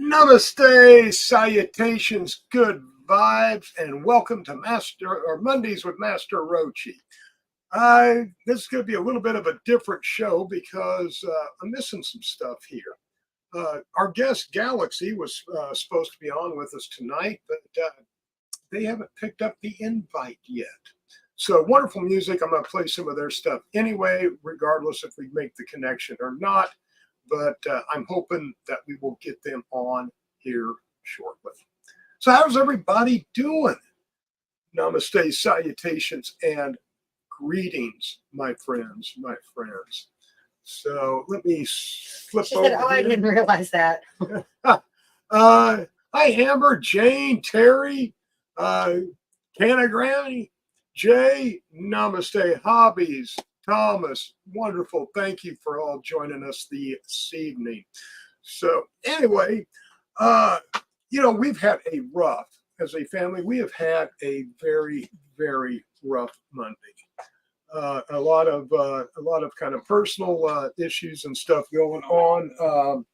Namaste, salutations, good vibes, and welcome to Mondays with Master Roachee. This is going to be a little bit of a different show because I'm missing some stuff here. Our guest Galexi was supposed to be on with us tonight, but they haven't picked up the invite yet. So wonderful music. I'm going to play some of their stuff anyway, regardless if we make the connection or not. But I'm hoping that we will get them on here shortly. So how's everybody doing? Namaste, salutations, and greetings, my friends, my friends. So let me flip She over said, "Oh, I here. didn't realize that." Hi, Amber, Jane, Terry, Canna Granny, Jay, Namaste, Hobbies, Thomas, wonderful. Thank you for all joining us this evening. So anyway, we've had as a family, we have had a very, very rough Monday. A lot of kind of personal issues and stuff going on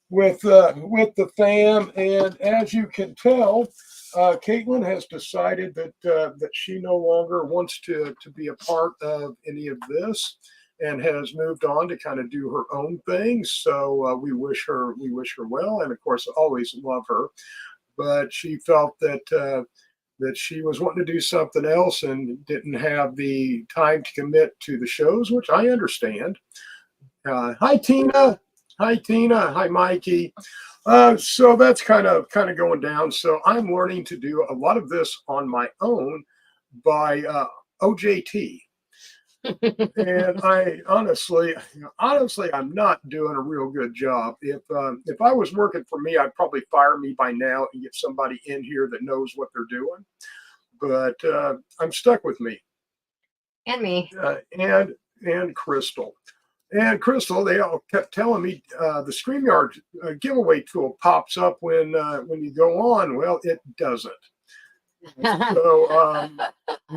with the fam, and as you can tell, Caitlin has decided that she no longer wants to be a part of any of this, and has moved on to kind of do her own thing. So we wish her well, and of course, always love her. But she felt that she was wanting to do something else and didn't have the time to commit to the shows, which I understand. Hi, Tina. Hi, Tina. Hi, Mikey. So that's kind of going down. So I'm learning to do a lot of this on my own by OJT. And I honestly, I'm not doing a real good job. If I was working for me, I'd probably fire me by now and get somebody in here that knows what they're doing. But I'm stuck with me And me. and Crystal. And Crystal, they all kept telling me the StreamYard giveaway tool pops up when you go on. Well, it doesn't.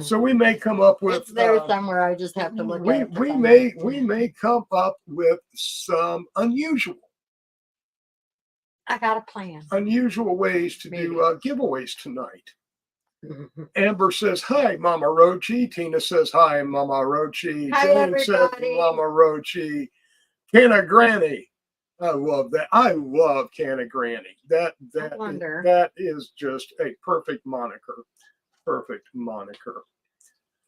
So we may come up with. It's there somewhere. I just have to look at it. We may come up with some unusual. I got a plan. Unusual ways to do giveaways tonight. Amber says, "Hi, Mama Roachee." Tina says, "Hi, Mama Roachee." Hi, Jane everybody. says, "Mama Roachee." Canna Granny. I love that. I love Canna Granny. That is just a perfect moniker. Perfect moniker.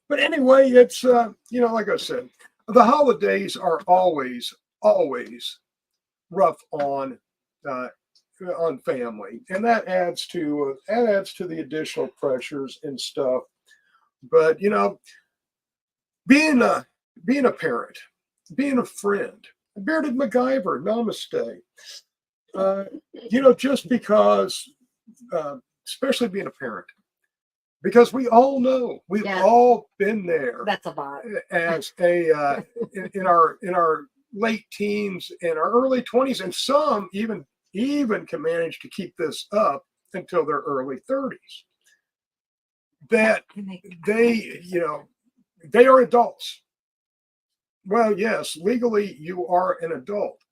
But anyway, it's like I said, the holidays are always rough on family, and that adds to the additional pressures and stuff. But being a parent, being a friend, Bearded MacGyver, namaste. Just because, especially being a parent, because we all know we've all been there. That's a lot. As in our late teens and our early 20s, and some even can manage to keep this up until their early 30s. That they are adults. Well, yes, legally you are an adult,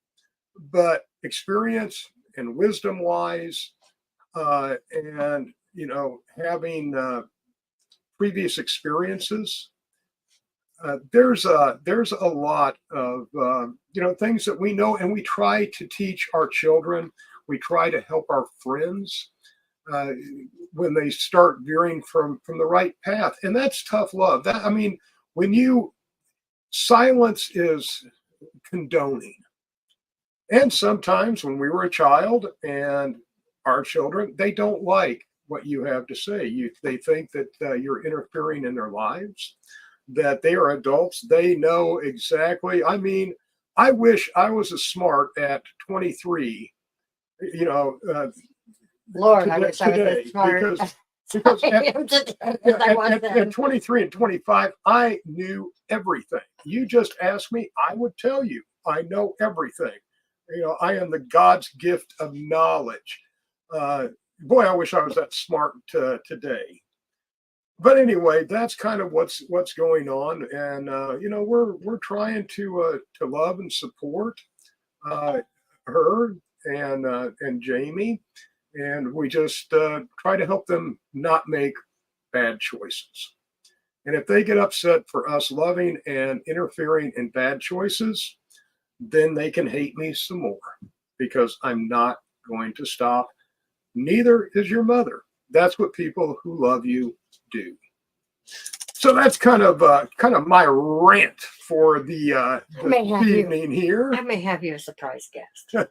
but experience and wisdom wise, and having previous experiences, there's a lot of things that we know, and we try to teach our children. We try to help our friends when they start veering from the right path, and that's tough love. Silence is condoning. And sometimes when we were a child and our children, they don't like what you have to say. They think that you're interfering in their lives, that they are adults. They know exactly. I mean, I wish I was as smart at 23, Lord, I wish I was as smart. Because at 23 and 25, I knew everything. You just asked me, I would tell you. I know everything. I am the God's gift of knowledge. Boy, I wish I was that smart today. But anyway, that's kind of what's going on, and we're trying to love and support her. and Jamie, and we just try to help them not make bad choices. And if they get upset for us loving and interfering in bad choices, then they can hate me some more because I'm not going to stop. Neither is your mother. That's what people who love you do. So that's kind of my rant for the evening here. I may have you a surprise guest.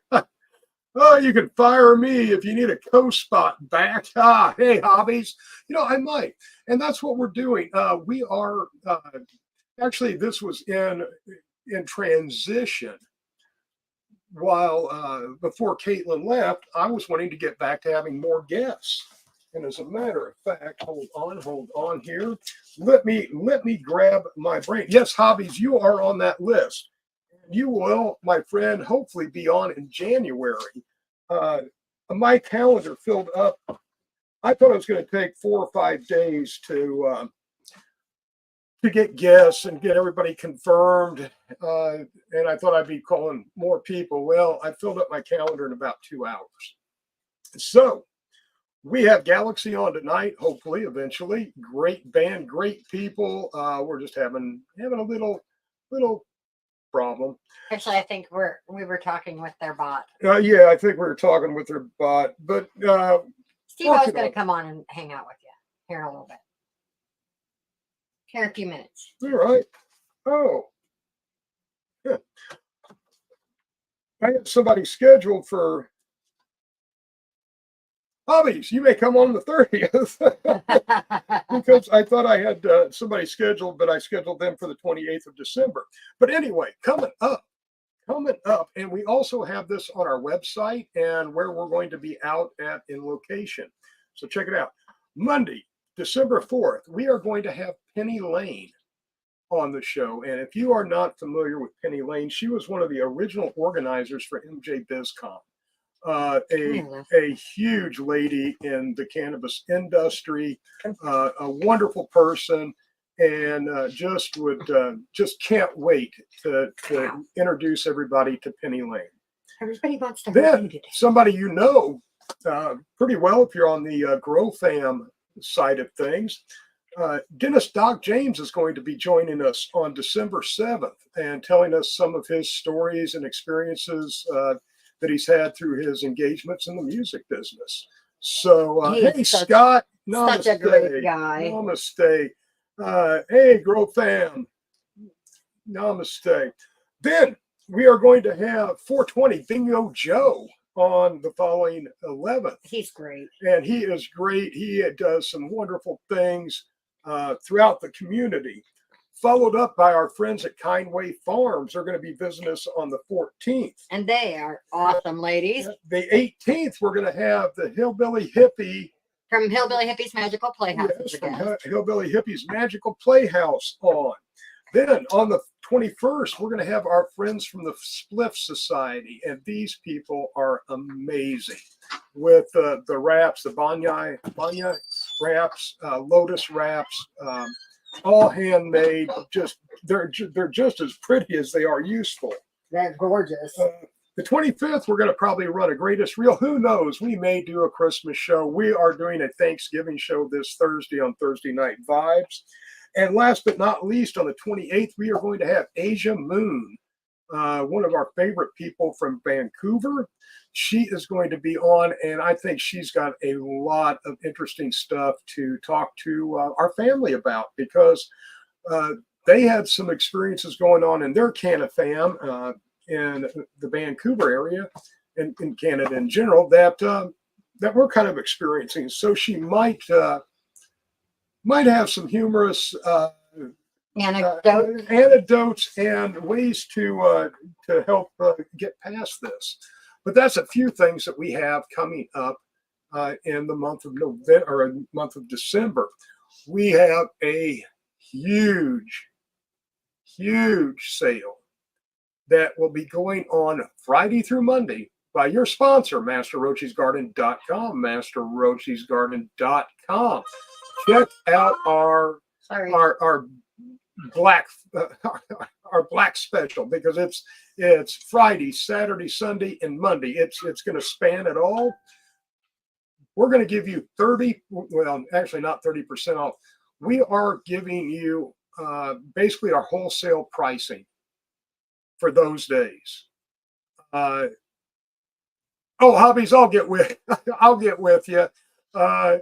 Oh, you can fire me if you need a co-spot back. Hey, hobbies. I might. And that's what we're doing. We are actually, this was in transition. While before Caitlin left, I was wanting to get back to having more guests. And as a matter of fact, hold on here. Let me grab my brain. Yes, hobbies, you are on that list. You will, my friend, hopefully be on in January. My calendar filled up. I thought it was going to take 4 or 5 days to get guests and get everybody confirmed. And I thought I'd be calling more people. Well, I filled up my calendar in about 2 hours. So we have Galexi on tonight, hopefully, eventually. Great band, great people. We're just having a little problem. Actually, I think we were talking with their bot. Yeah, I think we were talking with their bot. But Steve, I was going to come on and hang out with you here in a little bit. Here in a few minutes. All right. Oh. Yeah. I have somebody scheduled for hobbies. You may come on the 30th. Because I thought I had somebody scheduled, but I scheduled them for the 28th of December. But anyway, coming up. And we also have this on our website and where we're going to be out at in location. So check it out. Monday, December 4th, we are going to have Penny Lane on the show. And if you are not familiar with Penny Lane, she was one of the original organizers for MJ BizCon. A huge lady in the cannabis industry, a wonderful person, and just can't wait to introduce everybody to Penny Lane. Everybody wants to then today. Somebody pretty well if you're on the Grow Fam side of things. Dennis Doc James is going to be joining us on December 7th and telling us some of his stories and experiences that he's had through his engagements in the music business. So, hey, Scott, namaste. Such a great guy. Namaste. Hey, Grow Fam, namaste. Then we are going to have 420 Bingo Joe on the following 11th. He's great. And he is great. He does some wonderful things throughout the community. Followed up by our friends at Kindway Farms. They're going to be visiting us on the 14th. And they are awesome ladies. The 18th, we're going to have the Hillbilly Hippie. From Hillbilly Hippie's Magical Playhouse. Yes, from Hillbilly Hippie's Magical Playhouse on. Then on the 21st, we're going to have our friends from the Spliff Society. And these people are amazing. With the wraps, the Banya wraps, Lotus wraps, all handmade. They're just as pretty as they are useful. They're gorgeous. The 25th, we're going to probably run a greatest reel. Who knows? We may do a Christmas show. We are doing a Thanksgiving show this Thursday on Thursday Night Vibes. And last but not least, on the 28th, we are going to have Asia Moon, one of our favorite people from Vancouver. She is going to be on, and I think she's got a lot of interesting stuff to talk to our family about because they had some experiences going on in their Canada fam in the Vancouver area and in Canada in general that we're kind of experiencing. So she might have some humorous anecdotes and ways to help get past this. But that's a few things that we have coming up in the month of November or month of December. We have a huge sale that will be going on Friday through Monday by your sponsor, MasterRoachee'sGarden.com, MasterRoachee'sGarden.com. Check out our black our black special, because it's Friday, Saturday, Sunday, and Monday. It's going to span it all. We're going to give you 30, well, actually not 30% off. We are giving you basically our wholesale pricing for those days. Oh, hobbies, I'll get with I'll get with you. I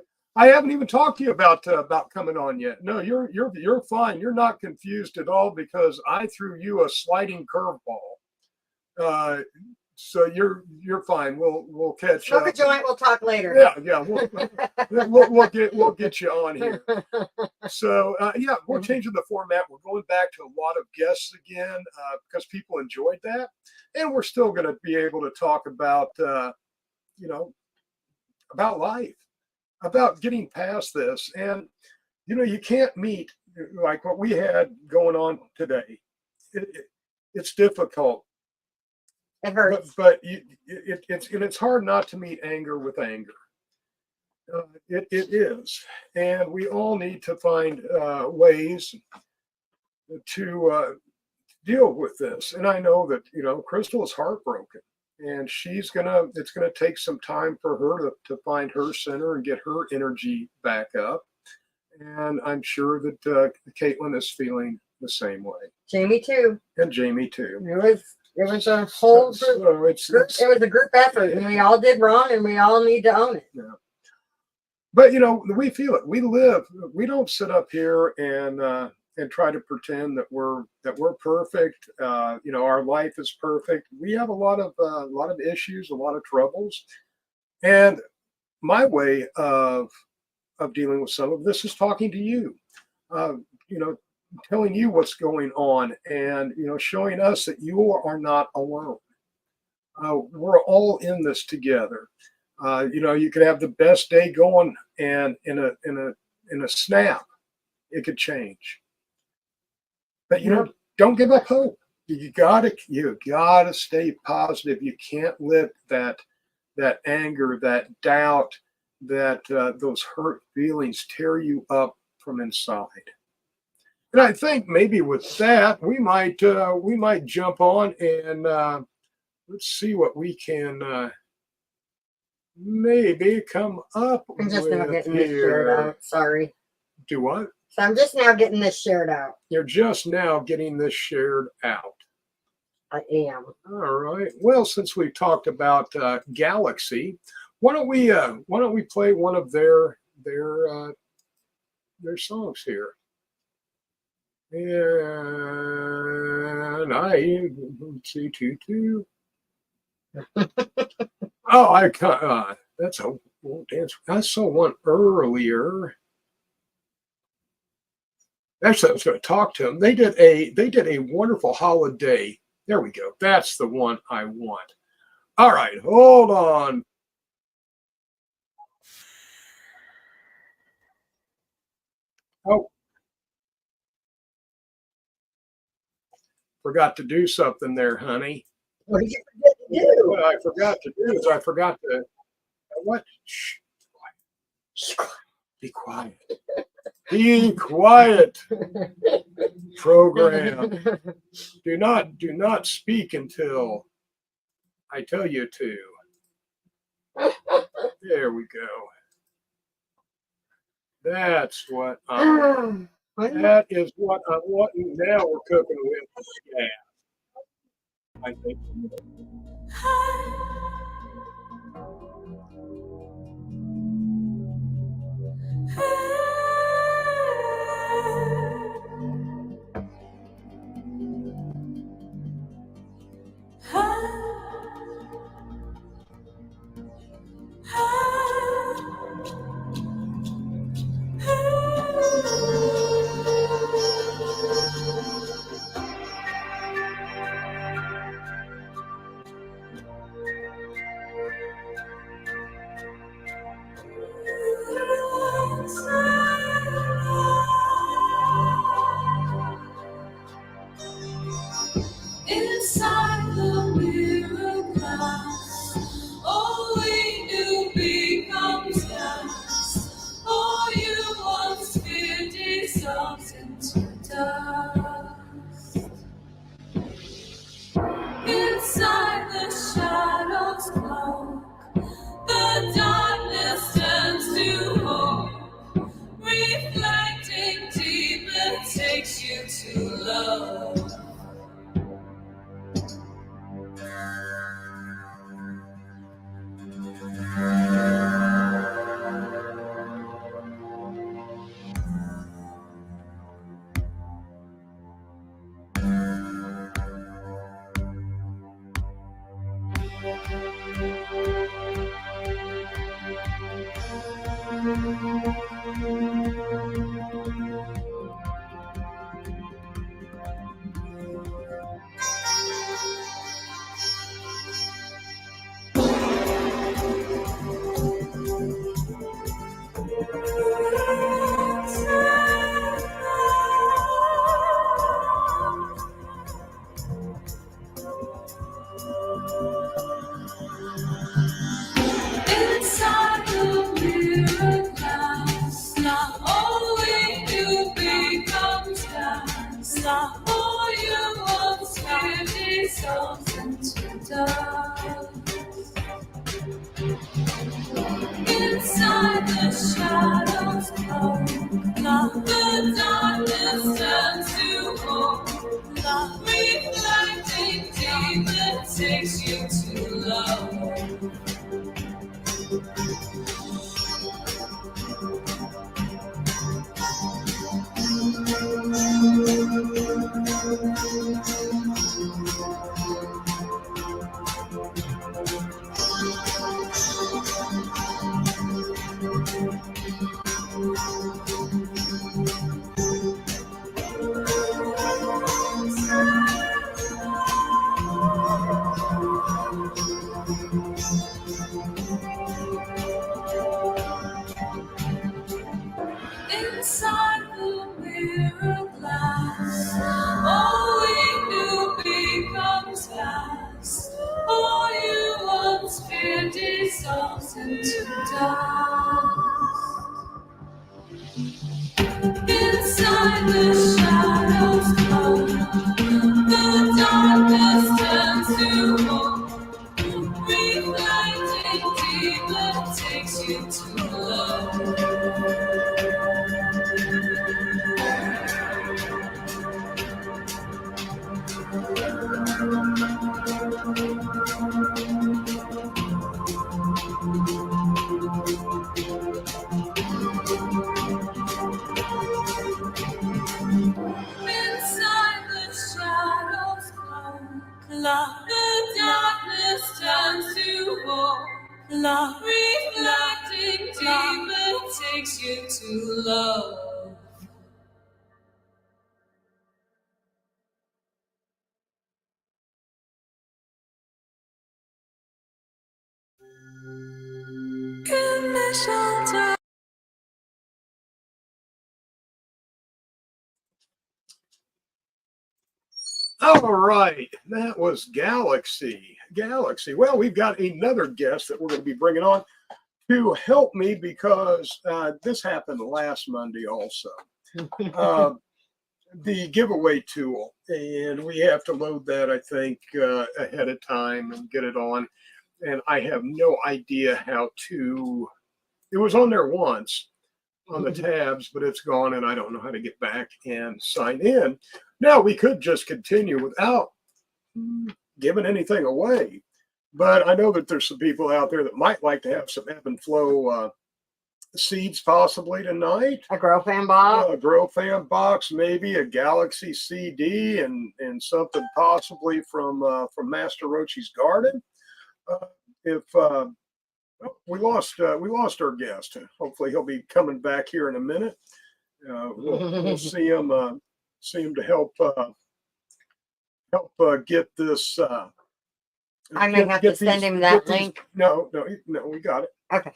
haven't even talked to you about coming on yet. No, you're fine. You're not confused at all, because I threw you a sliding curveball. Uh, so you're fine. We'll catch Smoke up. a joint. We'll talk later. Yeah. We'll get you on here. So yeah, we're changing the format. We're going back to a lot of guests again, because people enjoyed that, and we're still going to be able to talk about you know about life, about getting past this. And you can't meet like what we had going on today. It's difficult. It hurts. But it's hard not to meet anger with anger. It is, and we all need to find ways to deal with this. And I know that Crystal is heartbroken, and it's gonna take some time for her to find her center and get her energy back up. And I'm sure that Caitlin is feeling the same way. Jamie too. And Jamie too. It was a whole group. So it was a group effort, and we all did wrong, and we all need to own it. Yeah. But we feel it. We live. We don't sit up here and try to pretend that we're perfect. Our life is perfect. We have a lot of issues, a lot of troubles, and my way of dealing with some of this is talking to you. Telling you what's going on, and showing us that you are not alone. We're all in this together. You could have the best day going, and in a snap, it could change. But don't give up hope. You gotta stay positive. You can't let that anger, that doubt, that those hurt feelings tear you up from inside. And I think maybe with that, we might jump on and let's see what we can maybe come up I'm just with now getting this shared here. out. Sorry. Do what? So I'm just now getting this shared out. You're just now getting this shared out. I am. All right. Well, since we talked about Galexi, why don't we play one of their songs here? And let's see, two. Oh, that's a dance. I saw one earlier. Actually, I was going to talk to them. They did a wonderful holiday. There we go. That's the one I want. All right, hold on. Oh, forgot to do something there, honey. What did you forget to do? What I forgot to do is I forgot to what? Shh, be quiet. Be quiet. Program. Do not speak until I tell you to. There we go. That's what that is what I'm wanting. Now we're cooking with gas. I think. dust. Inside the shadows come, the darkness turns to hope. Reflecting demon takes you to love. Inside the mirror glass, all we knew becomes past. All you once feared dissolves into dust. Inside the shadows come, the darkness turns to hope. Reflecting demon takes you to love. Inside the shadows come, the darkness turns to hope. Reflecting demon takes you to love. All right, that was Galaxy. Galaxy. Well, we've got another guest that we're going to be bringing on to help me because this happened last Monday also. The giveaway tool, and we have to load that, I think, ahead of time and get it on. And I have no idea how to. It was on there once on the tabs, but it's gone, and I don't know how to get back and sign in. Now, we could just continue without giving anything away, but I know that there's some people out there that might like to have some ebb and flow seeds possibly tonight. A Grow Fan box. A Grow Fan box, maybe a Galaxy CD, and something possibly from Master Roachee's garden. We lost our guest. Hopefully he'll be coming back here in a minute. We'll see him to help get this. I may have to send him that link. No, we got it. Okay.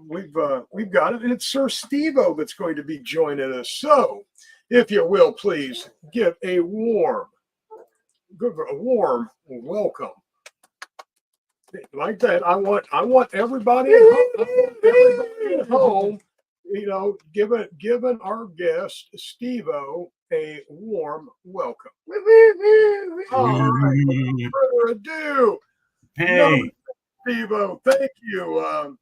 We've got it, and it's Sir Steve-O that's going to be joining us. So, if you will, please give a warm welcome. Like that, I want everybody at home, giving our guest Steve-O a warm welcome. All right, without further ado, hey, Steve-O, thank you.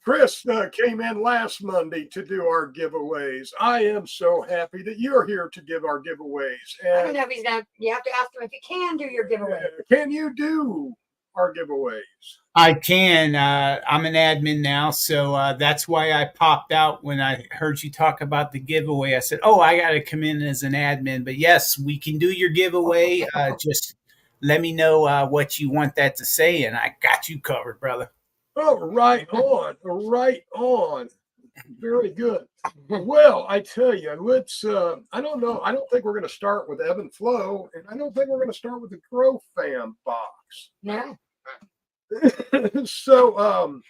Chris came in last Monday to do our giveaways. I am so happy that you're here to give our giveaways. And I don't know if he's gonna. You have to ask him if he can do your giveaway. Can you do our giveaways? I can. I'm an admin now, so that's why I popped out when I heard you talk about the giveaway. I said, "Oh, I got to come in as an admin." But yes, we can do your giveaway. Just let me know what you want that to say, and I got you covered, brother. Oh, right on. Very good. Well, I tell you, let's. I don't know. I don't think we're going to start with ebb and flow, and I don't think we're going to start with the Grow Fan box. No. So, I'm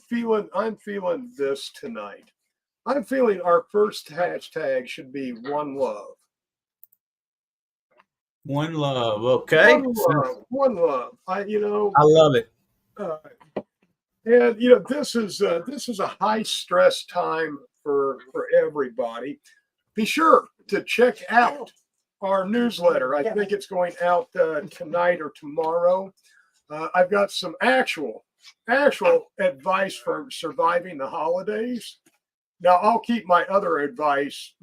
feeling this tonight. I'm feeling our first hashtag should be one love. One love, okay. One love. I love it. And this is a high stress time for everybody. Be sure to check out our newsletter. I think it's going out tonight or tomorrow. I've got some actual advice for surviving the holidays. Now I'll keep my other advice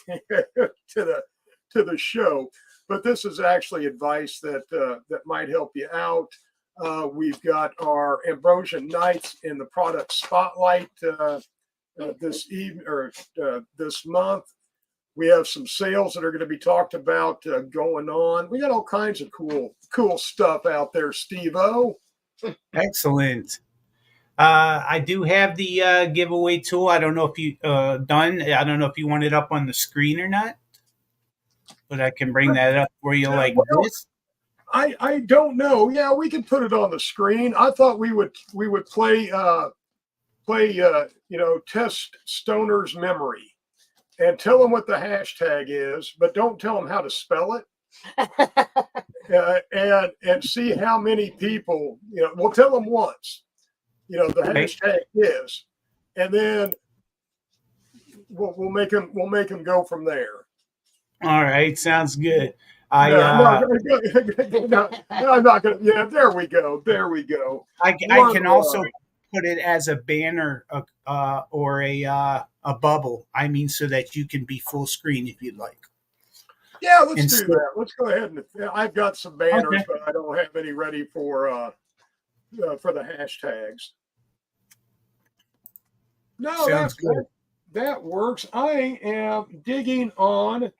to the show, but this is actually advice that might help you out. We've got our Ambrosian Nights in the product spotlight this evening or this month. We have some sales that are going to be talked about going on. We got all kinds of cool stuff out there, Steve-O. Excellent. I do have the giveaway tool. I don't know if you done. I don't know if you want it up on the screen or not, but I can bring that up for you like this. I don't know. Yeah, we can put it on the screen. I thought we would play test Stoner's memory and tell them what the hashtag is, but don't tell them how to spell it. And see how many people, we'll tell them once, the hashtag is, and then we'll make them go from there. All right, sounds good. I'm not gonna. Yeah, there we go. I can also put it as a banner or a bubble. I mean, so that you can be full screen if you'd like. Yeah, let's do that. Let's go ahead and I've got some banners, but I don't have any ready for the hashtags. No, sounds good. That works. I am digging on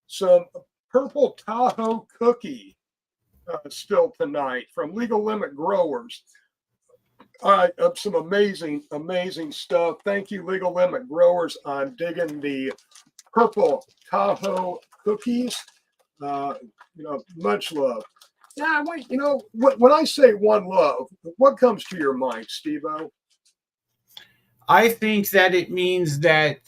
some Purple Tahoe cookie still tonight from Legal Limit Growers. Some amazing stuff. Thank you, Legal Limit Growers. I'm digging the Purple Tahoe cookies. Much love. Yeah, when I say one love, what comes to your mind, Steve-O? I think that it means that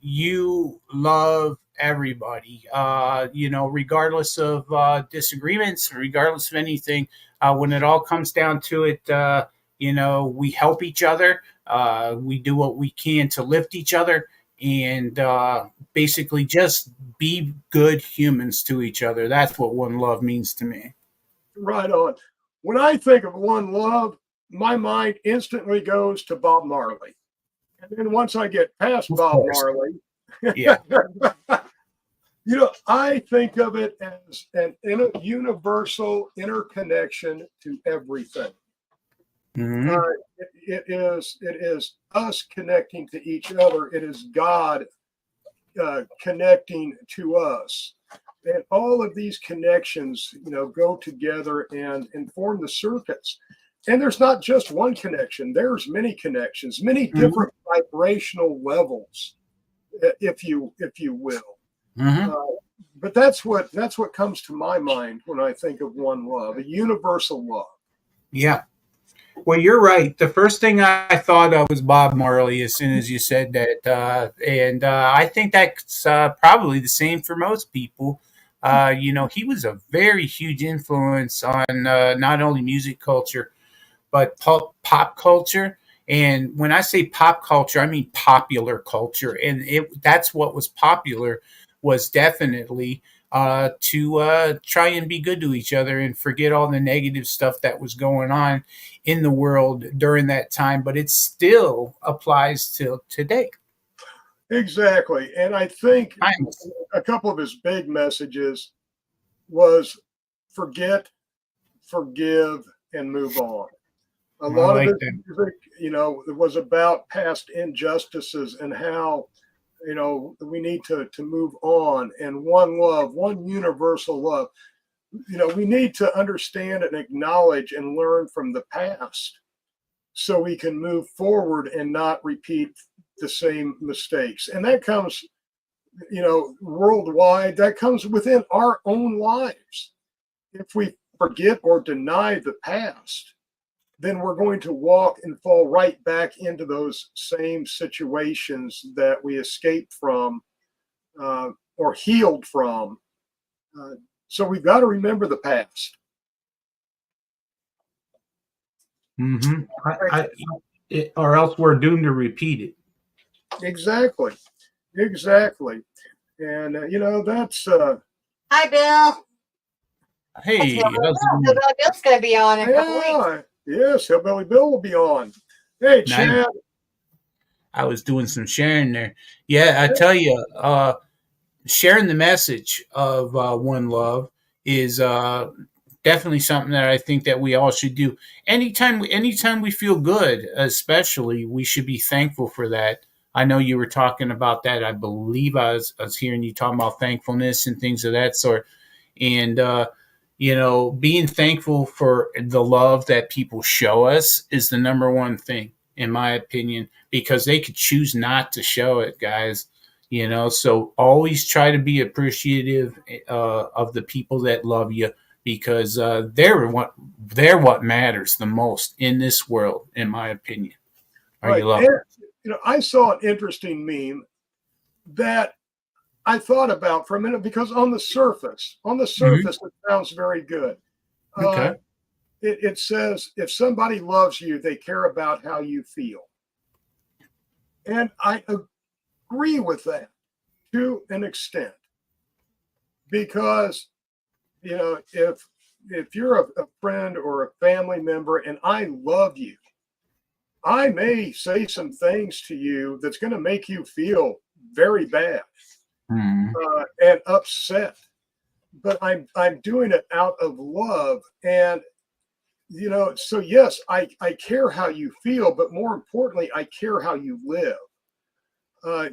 you love everybody, regardless of disagreements, regardless of anything. When it all comes down to it, we help each other. We do what we can to lift each other and basically just be good humans to each other. That's what one love means to me. Right on. When I think of one love, my mind instantly goes to Bob Marley. And then once I get past Bob Marley, yeah. I think of it as an universal interconnection to everything. Mm-hmm. It is us connecting to each other. It is God connecting to us. And all of these connections, go together and form the circuits. And there's not just one connection. There's many connections, many different vibrational levels, if you will. Mm-hmm. But that's what comes to my mind when I think of one love, a universal love. Yeah. Well, you're right. The first thing I thought of was Bob Marley as soon as you said that. And I think that's probably the same for most people. He was a very huge influence on not only music culture, but pop culture. And when I say pop culture, I mean popular culture. And that's what was popular, was definitely to try and be good to each other and forget all the negative stuff that was going on in the world during that time. But it still applies till today. Exactly. And I think a couple of his big messages was forget, forgive, and move on. A lot of his music, it was about past injustices and how, we need to move on, and one love, one universal love. We need to understand and acknowledge and learn from the past so we can move forward and not repeat the same mistakes. And that comes, worldwide, that comes within our own lives. If we forget or deny the past, then we're going to walk and fall right back into those same situations that we escaped from or healed from. So we've got to remember the past. Mm-hmm. Or else we're doomed to repeat it. Exactly. And, Hi, Bill. Hey, That's how's it going? Bill's going to be on in a couple weeks. Yeah, yes, Hillbilly Bill will be on. Hey, Nice. Chad. I was doing some sharing there. Yeah, I tell you, sharing the message of one love is definitely something that I think that we all should do. Anytime we feel good, especially, we should be thankful for that. I know you were talking about that. I believe I was hearing you talking about thankfulness and things of that sort. And being thankful for the love that people show us is the number one thing, in my opinion, because they could choose not to show it, guys. So always try to be appreciative of the people that love you, because they're what matters the most in this world, in my opinion. Are Right. you love? And, I saw an interesting meme that I thought about for a minute, because on the surface, it sounds very good. Okay. It says, if somebody loves you, they care about how you feel. And I agree with that to an extent, because, if you're a friend or a family member and I love you, I may say some things to you that's going to make you feel very bad Mhm. and upset, but I'm doing it out of love. And so yes, I care how you feel, but more importantly, I care how you live.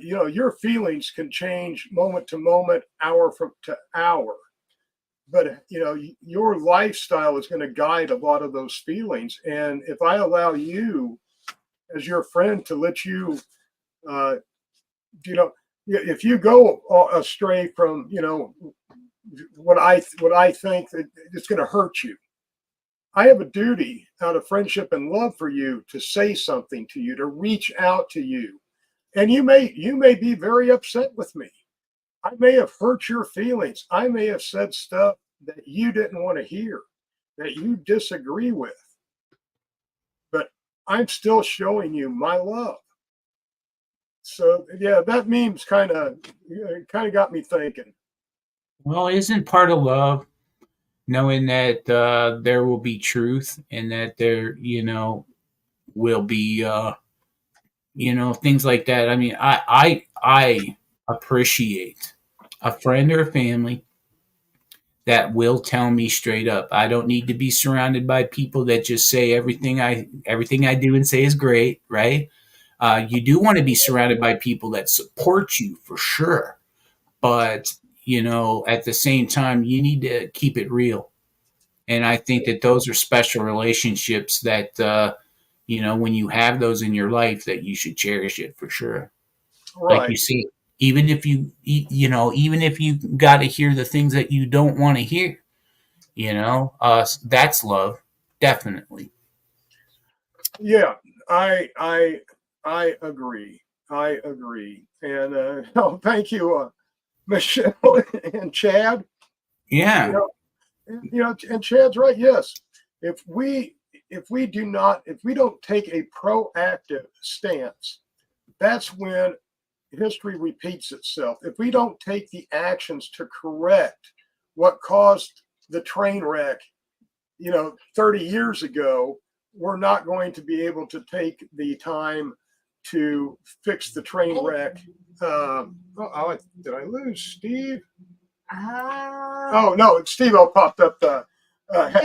Your feelings can change moment to moment, hour to hour, but your lifestyle is going to guide a lot of those feelings. And if I allow you as your friend to let you, uh, if you go astray from what I think that it's going to hurt you, I have a duty out of friendship and love for you to say something to you, to reach out to you. And you may be very upset with me. I may have hurt your feelings. I may have said stuff that you didn't want to hear, that you disagree with. But I'm still showing you my love. So yeah, that meme's kind of got me thinking. Well, isn't part of love knowing that there will be truth, and that there, will be, things like that. I mean, I appreciate a friend or a family that will tell me straight up. I don't need to be surrounded by people that just say everything I do and say is great, right? You do want to be surrounded by people that support you for sure, but at the same time, you need to keep it real. And I think that those are special relationships that when you have those in your life, that you should cherish it for sure. Like you Right. see, even if you got to hear the things that you don't want to hear, that's love, definitely. Yeah, I agree. I agree. And thank you, Michelle and Chad. You Yeah. know, and Chad's right. Yes, if we if we don't take a proactive stance, that's when history repeats itself. If we don't take the actions to correct what caused the train wreck, 30 years ago, we're not going to be able to take the time to fix the train wreck. Did I lose Steve? Oh no, Steve popped up. Yeah.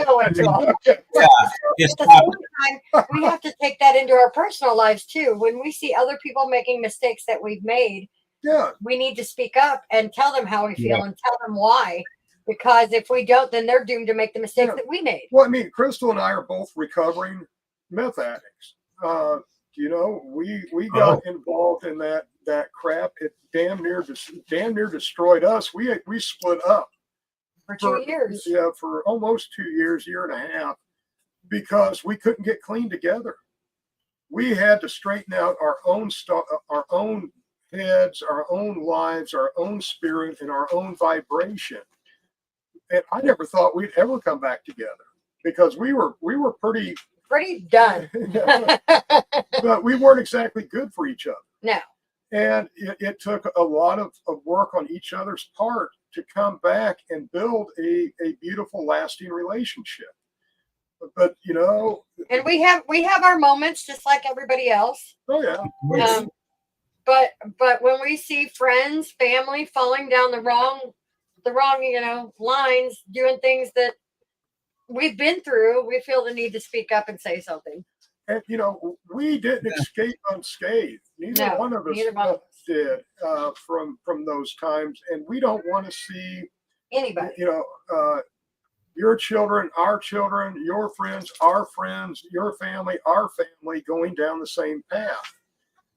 Just At the same time, we have to take that into our personal lives too. When we see other people making mistakes that we've made, Yeah, we need to speak up and tell them how we feel yeah. and tell them why. Because if we don't, then they're doomed to make the mistakes Yeah. that we made. well, I mean, Crystal and I are both recovering meth addicts. We got Oh, involved in that crap. It damn near destroyed us. We split up For 2 years. yeah, for almost 2 years, year and a half, because we couldn't get clean together. We had to straighten out our own stuff, our own heads, our own lives, our own spirit, and our own vibration. And I never thought we'd ever come back together, because we were pretty Pretty done. but we weren't exactly good for each other. No. And it took a lot of work on each other's part to come back and build a beautiful, lasting relationship. But And we have our moments just like everybody else. oh yeah, But when we see friends, family falling down the wrong lines, doing things that we've been through, we feel the need to speak up and say something. and we didn't escape unscathed. Neither one of us did from those times, and we don't want to see Anybody. your children, our children, your friends, our friends, your family, our family going down the same path.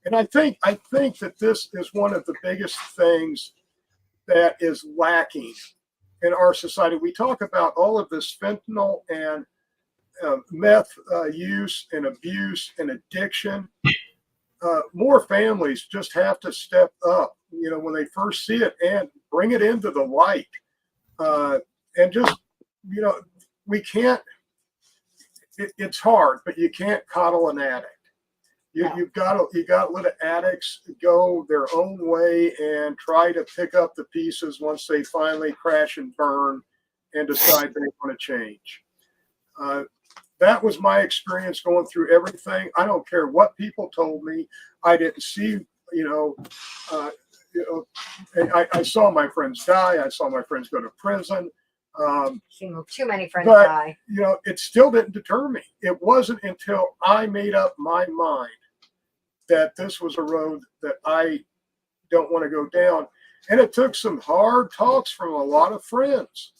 And I think that this is one of the biggest things that is lacking in our society. We talk about all of this fentanyl and meth use and abuse and addiction. More families just have to step up, when they first see it and bring it into the light. And just, we can't, it's hard, but you can't coddle an addict. You've got to let addicts go their own way and try to pick up the pieces once they finally crash and burn and decide they want to change. That was my experience going through everything. I don't care what people told me. I didn't see, I saw my friends die. I saw my friends go to prison. Seen too many friends die. It still didn't deter me. It wasn't until I made up my mind that this was a road that I don't want to go down. And it took some hard talks from a lot of friends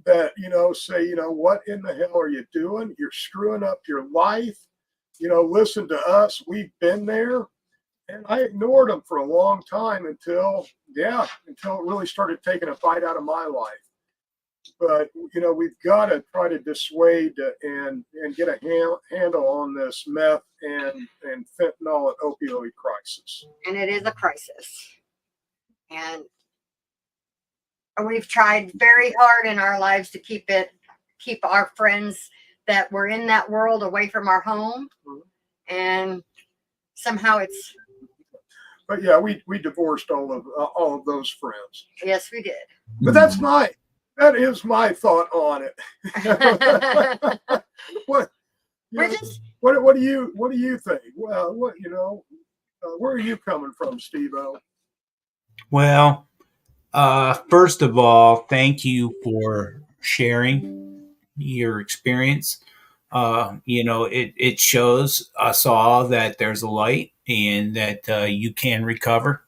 that, say, what in the hell are you doing? You're screwing up your life. Listen to us. We've been there. And I ignored them for a long time until it really started taking a bite out of my life. But, we've got to try to dissuade and get a handle on this meth and fentanyl and opioid crisis. And it is a crisis. And we've tried very hard in our lives to keep our friends that were in that world away from our home. Mm-hmm. And somehow it's. But yeah, we divorced all of those friends. Yes, we did. But that is my thought on it. What do you think? Well, where are you coming from, Steve-O? Well, first of all, thank you for sharing your experience. It shows us all that there's a light and that you can recover.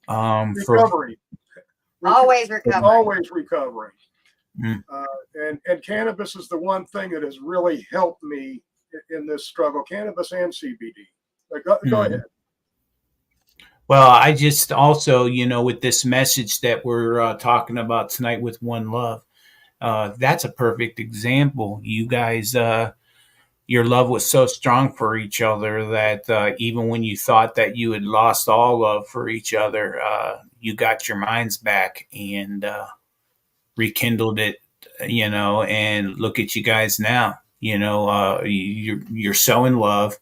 Recovery. Always recovering. Always recovering. Mm. And cannabis is the one thing that has really helped me in this struggle. Cannabis and CBD. Go ahead. Well, I just also, with this message that we're talking about tonight with One Love, that's a perfect example. You guys, your love was so strong for each other that even when you thought that you had lost all love for each other, you got your minds back and rekindled it, and look at you guys now. You're so in love.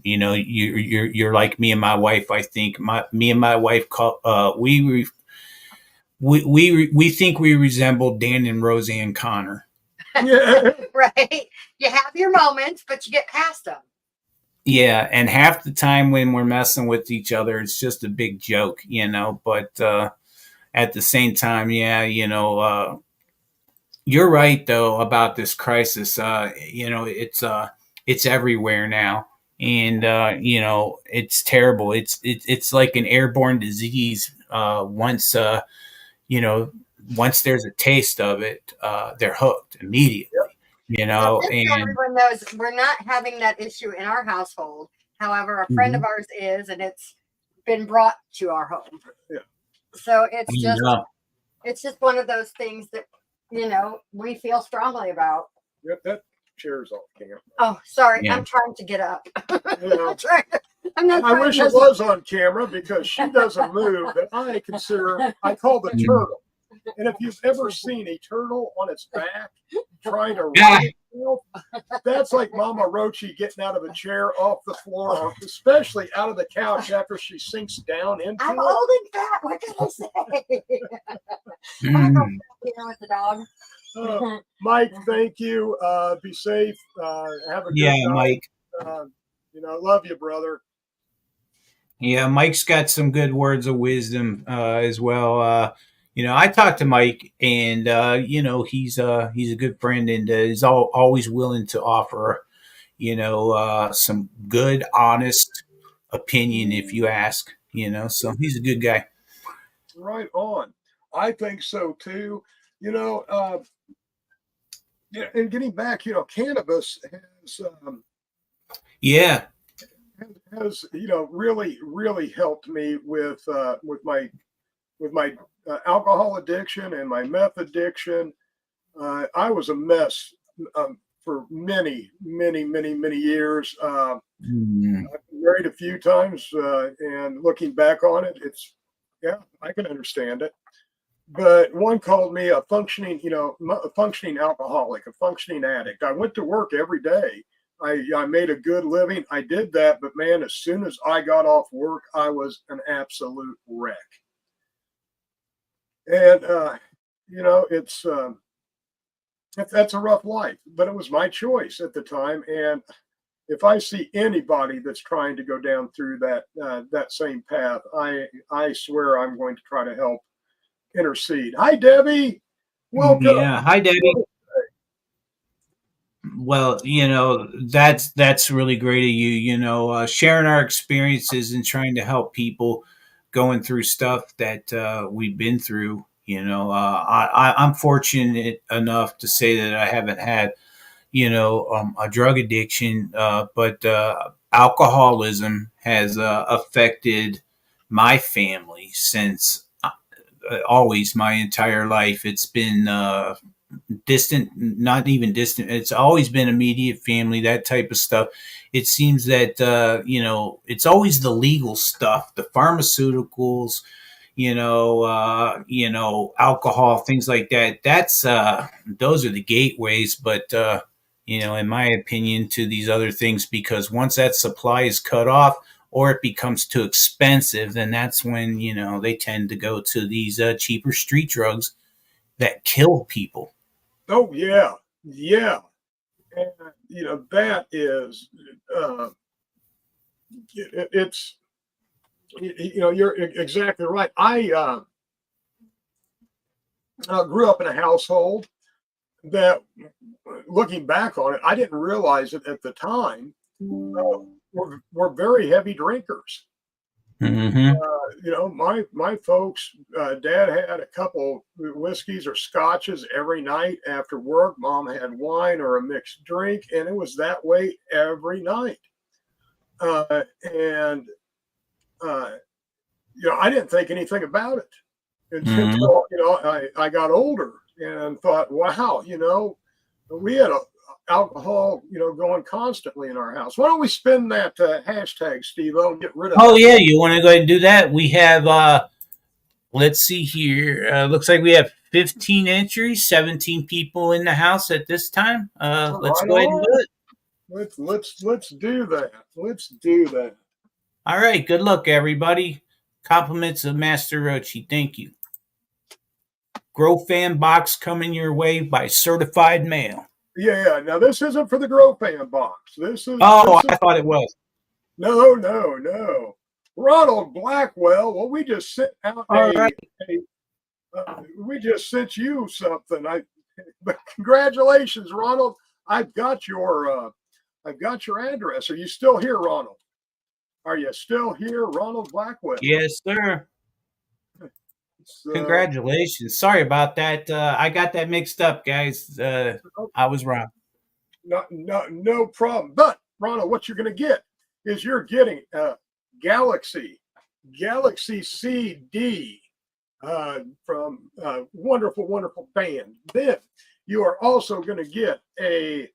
You're like me and my wife. I think me and my wife we think we resemble Dan and Roseanne Connor. Yeah. Right. You have your moments, but you get past them. Yeah, and half the time when we're messing with each other, it's just a big joke, But at the same time, you're right though about this crisis. It's everywhere now, and it's terrible. It's like an airborne disease. Once there's a taste of it, they're hooked immediately. And everyone knows we're not having that issue in our household. However, a friend of ours is, and it's been brought to our home. Yeah. So it's just one of those things that we feel strongly about. Yep, that chair's off camera. Oh, sorry, I'm trying to get up. I wish it was on camera because she doesn't move. That I call the turtle. And if you've ever seen a turtle on its back trying to run, yourself? That's like Mama Roachee getting out of a chair off the floor, or especially out of the couch after she sinks down into I'm it. old and fat. What can I say? I'm gonna go dinner with the dog. Mike, thank you. Be safe. Have a good Yeah, night. Mike. Love you, brother. Yeah, Mike's got some good words of wisdom as well. I talked to Mike, and he's a good friend, and he's always willing to offer some good, honest opinion if you ask. So he's a good guy. Right on. I think so too. And getting back, cannabis Yeah. has really helped me with my alcohol addiction and my meth addiction. I was a mess for many years. I've been married a few times, and looking back on it, I can understand it. But one called me a functioning alcoholic, a functioning addict. I went to work every day. I made a good living. I did that, but man, as soon as I got off work, I was an absolute wreck. And that's a rough life, but it was my choice at the time. And if I see anybody that's trying to go down through that same path, I swear I'm going to try to help intercede. Hi, Debbie. Welcome. Yeah. Hi, Debbie. Well, that's really great of you. Sharing our experiences and trying to help people going through stuff that we've been through. I'm fortunate enough to say that I haven't had, a drug addiction, but alcoholism has affected my family since always my entire life. It's been distant, not even distant. It's always been immediate family, that type of stuff. It seems that it's always the legal stuff, the pharmaceuticals, alcohol, things like that. That's those are the gateways, but in my opinion, to these other things, because once that supply is cut off or it becomes too expensive, then that's when they tend to go to these cheaper street drugs that kill people. Oh yeah, yeah, and that is it's you're exactly right. I grew up in a household that, looking back on it, I didn't realize it at the time. Were very heavy drinkers. Mm-hmm. My folks, Dad had a couple whiskeys or scotches every night after work. Mom had wine or a mixed drink, and it was that way every night. And I didn't think anything about it until I got older and thought, wow, we had alcohol, going constantly in our house. Why don't we spin that hashtag, Steve-O, and get rid of Oh that? yeah, you want to go ahead and do that? We have let's see here. Looks like we have 15 entries, 17 people in the house at this time. Let's Right go ahead and on. do it. Let's do that. Let's do that. All right, good luck, everybody. Compliments of Master Roachee. Thank you. Grow Fan box coming your way by certified mail. Yeah. Now this isn't for the Grow Fan box. Oh, I thought it was. No. Ronald Blackwell. Well, we just sent out All right. we just sent you something. But congratulations, Ronald. I've got your address. Are you still here, Ronald? Are you still here, Ronald Blackwell? Yes, sir. So, congratulations. Sorry about that. I got that mixed up, guys. I was wrong. No problem. But Ronald, what you're going to get is you're getting Galexi CD from wonderful band. Then you are also going to get a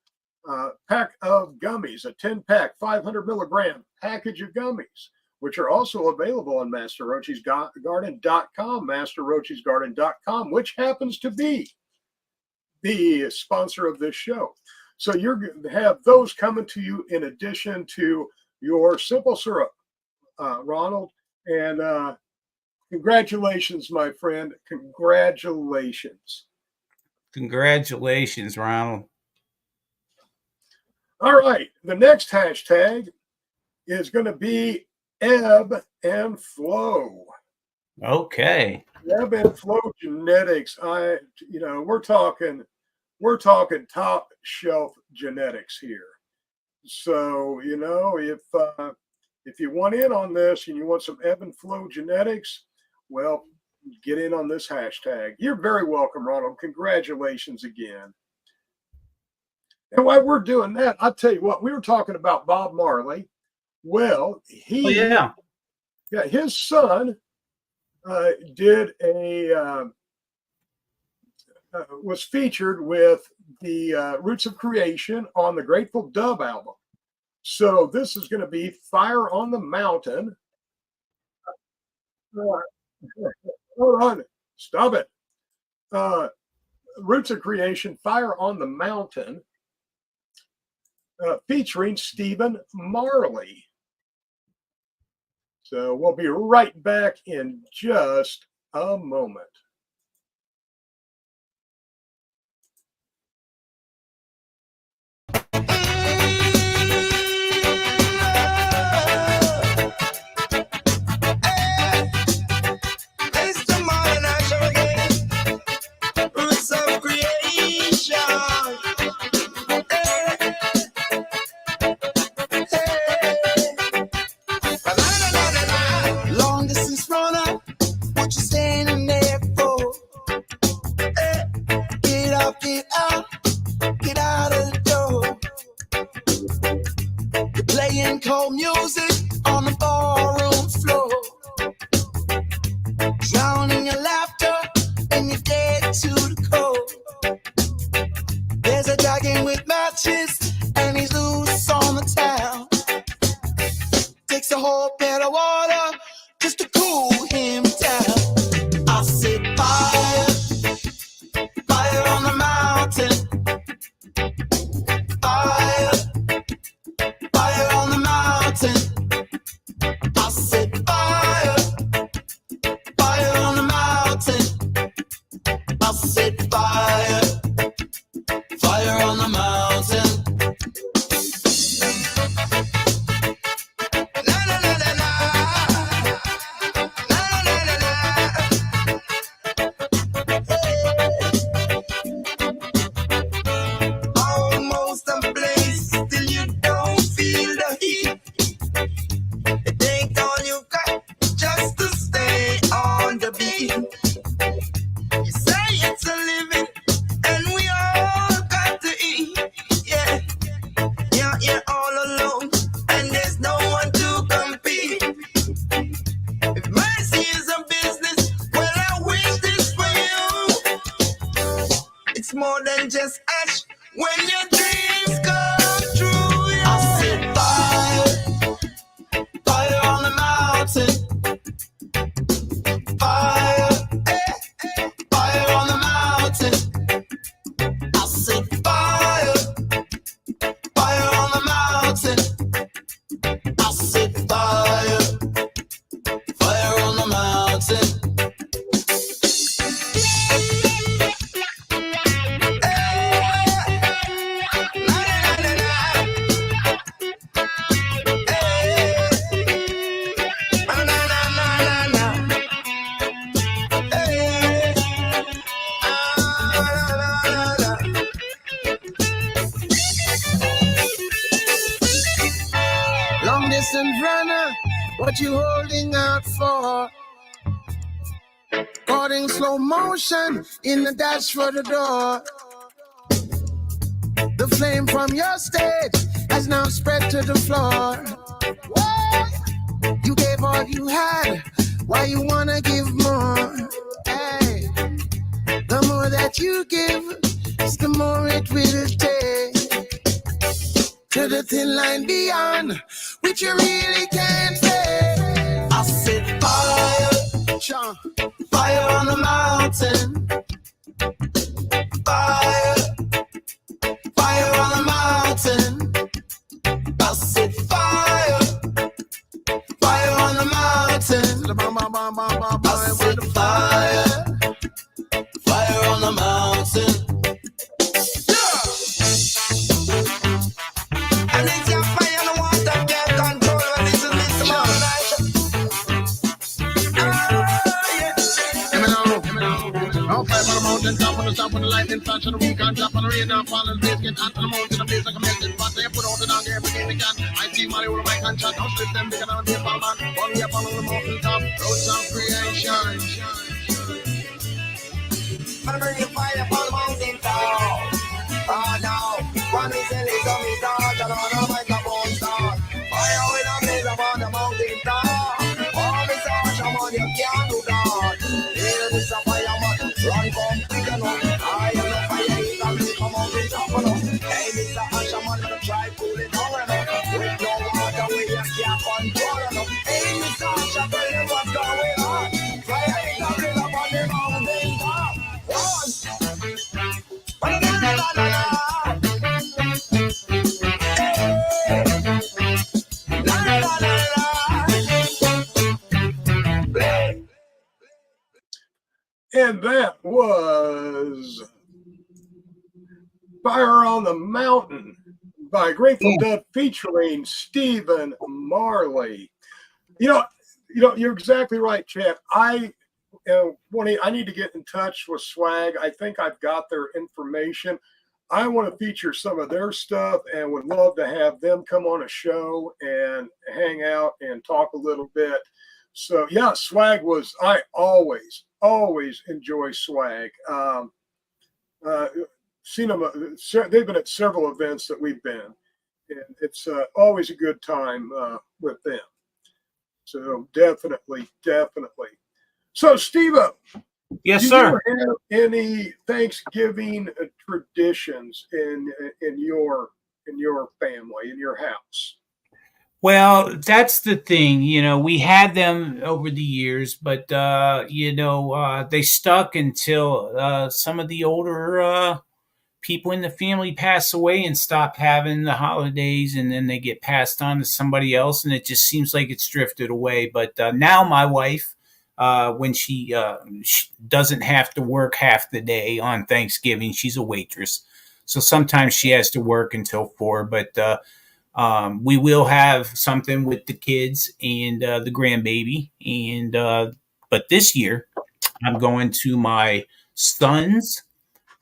pack of gummies, a 10-pack, 500 milligram package of gummies, which are also available on MasterRoachee'sGarden.com, MasterRoachee'sGarden.com, which happens to be the sponsor of this show. So you're going to have those coming to you in addition to your simple syrup, Ronald. And congratulations, my friend. Congratulations. Congratulations, Ronald. All right. The next hashtag is going to be ebb and flow. Okay. Ebb and flow genetics. We're talking top shelf genetics here. So, if you want in on this and you want some ebb and flow genetics, well, get in on this hashtag. You're very welcome, Ronald. Congratulations again. And while we're doing that, I'll tell you what, we were talking about Bob Marley. Well, his son was featured with the Roots of Creation on the Grateful Dub album. So this is going to be Fire on the Mountain. Hold on, stop it. Roots of Creation, Fire on the Mountain, featuring Stephen Marley. So we'll be right back in just a moment. What you holding out for? Caught in slow motion in the dash for the door. The flame from your stage has now spread to the floor. Whoa. You gave all you had, why you wanna give more? Hey. The more that you give, the more it will take. To the thin line beyond, which you really can't face. I said fire, Sean, fire on the mountain. Fire, fire on the mountain. I'll fly on the mountain top on the top when the lightning flash and the week on top on the rain and fall and blaze get hot on the mountain a blaze like a melting pot. They put out the dog every day they can. I see Molly with a mic and chat. Don't slip them bigger than a baseball man. One up on the mountain top, roads of creation. Gonna bring the fire upon the mountain top. Oh no, one is a little me touch and on a microphone start. Fire with a blaze upon the mountain top. Oh, me touch, I'm on your can't do that. Here is a fireman, run come quick enough. I am the fire, he's a little come mountain top enough. Hey, Mr. Asherman, gonna try cool it down enough. With no water, we just can't control enough. Hey, Mr. Asher, tell them what's going on. Fire is a blaze upon the mountain top. And that was Fire on the Mountain by Grateful Dead featuring Stephen Marley. You know, you're exactly right, Chad. I need to get in touch with Swag. I think I've got their information. I want to feature some of their stuff and would love to have them come on a show and hang out and talk a little bit. So yeah, Swag I always enjoy Swag. Seen them, they've been at several events that we've been, and it's always a good time with them. So definitely. So, Steve, Yes, do sir. you have any Thanksgiving traditions in your family, in your house? Well, that's the thing. We had them over the years, but they stuck until some of the older people in the family pass away and stop having the holidays, and then they get passed on to somebody else, and it just seems like it's drifted away. But now my wife, when she doesn't have to work half the day on Thanksgiving, she's a waitress, so sometimes she has to work until 4. But we will have something with the kids and the grandbaby, and but this year I'm going to my son's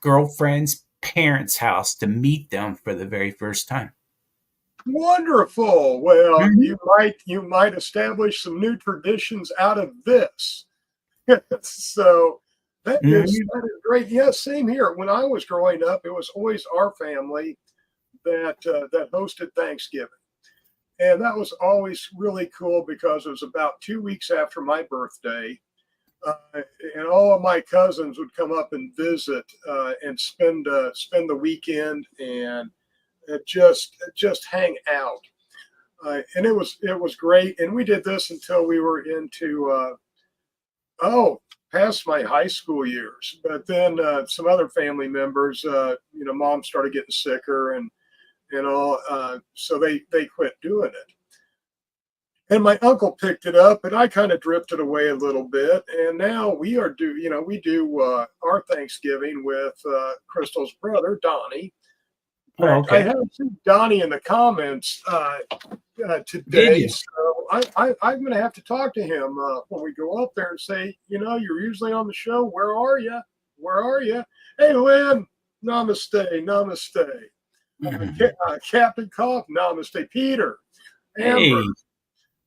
girlfriend's parents' house to meet them for the very first time. Wonderful. Well, you might establish some new traditions out of this. So that is great. Yeah, same here. When I was growing up, it was always our family that hosted Thanksgiving, and that was always really cool because it was about 2 weeks after my birthday. And all of my cousins would come up and visit and spend the weekend and just hang out. And it was great. And we did this until we were into past my high school years. But then some other family members, mom started getting sicker and all, so they quit doing it. And my uncle picked it up, and I kind of drifted away a little bit. And now we do our Thanksgiving with Crystal's brother, Donnie. Oh, okay. I haven't seen Donnie in the comments today, so I'm going to have to talk to him when we go up there and say, you're usually on the show. Where are you? Where are you? Hey, Lynn, namaste. Captain Cough, namaste. Peter, Amber. Hey.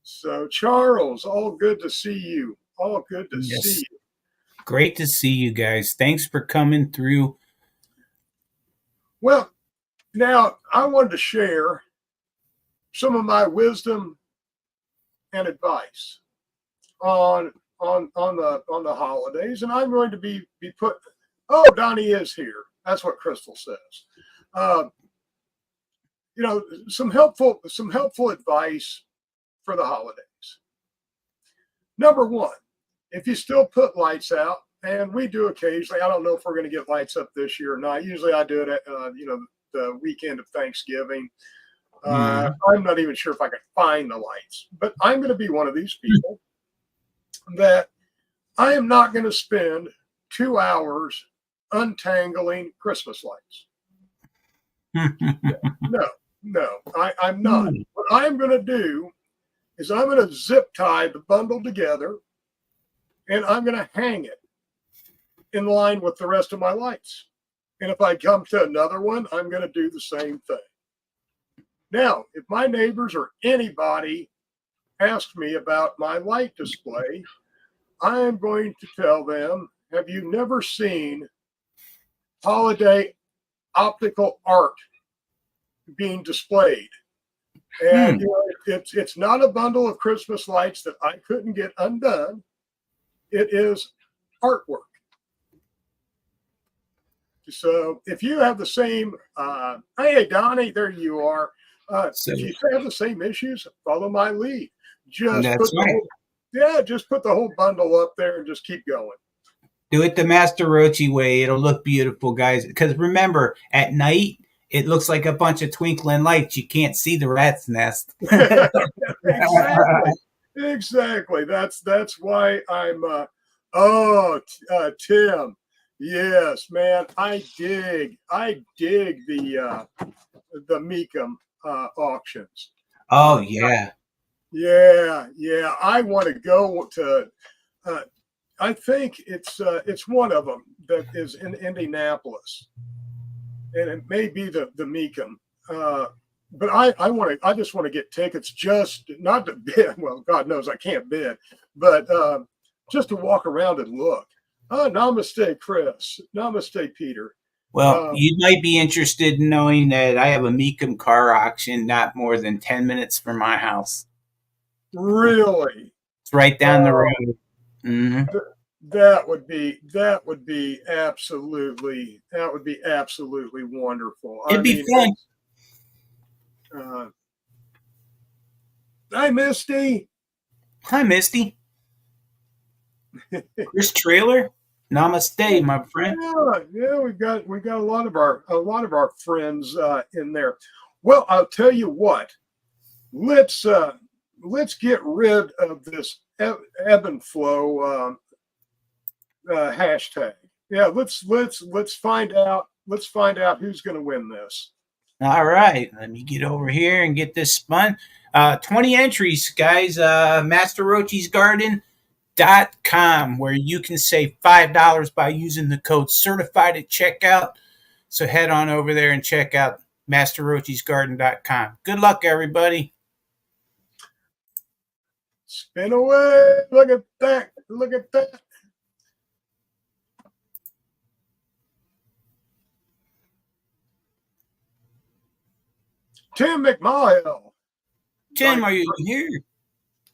So, Charles, all good to see you. All good to see you. Great to see you guys. Thanks for coming through. Well, now I wanted to share some of my wisdom and advice on the holidays, and I'm going to be put. Oh, Donnie is here. That's what Crystal says. Some helpful advice for the holidays. Number one, if you still put lights out, and we do occasionally, I don't know if we're going to get lights up this year or not. Usually I do it at, the weekend of Thanksgiving. I'm not even sure if I can find the lights, but I'm going to be one of these people that I am not going to spend 2 hours untangling Christmas lights. No, I'm not. What I'm going to do is I'm going to zip tie the bundle together, and I'm going to hang it in line with the rest of my lights. And if I come to another one, I'm going to do the same thing. Now, if my neighbors or anybody asks me about my light display, I'm going to tell them, have you never seen holiday optical art being displayed? And you know, it's not a bundle of Christmas lights that I couldn't get undone. It is artwork. So if you have the same, hey Donnie, there you are. If you have the same issues, follow my lead. Just put the whole bundle up there and just keep going. Do it the Master Roachee way. It'll look beautiful, guys. Because remember, at night, it looks like a bunch of twinkling lights. You can't see the rat's nest. Exactly. That's why I'm. Tim. Yes, man. I dig the Meekum auctions. Oh yeah. Yeah. I want to go to. I think it's one of them that is in Indianapolis, and it may be the Meekum. But I just want to get tickets, just not to bid. Well, God knows I can't bid, but just to walk around and look. Oh, namaste, Chris. Namaste, Peter. Well, you might be interested in knowing that I have a Meekum car auction not more than 10 minutes from my house. Really? It's right down the road. Mm-hmm. That would be absolutely wonderful. It'd be fun. Hi, Misty. Hi, Misty. Chris Trailer. Namaste, my friend. Yeah, we got a lot of our friends in there. Well, I'll tell you what. Let's get rid of this ebb and flow hashtag. Yeah, let's find out who's going to win this. All right, let me get over here and get this spun. 20 entries, guys. Master Roachee's Garden.com, where you can save $5 by using the code certified at checkout. So head on over there and check out Master Roachee's Garden.com. Good luck, everybody. Spin away. Look at that. Tim McMahon. Tim, are you here?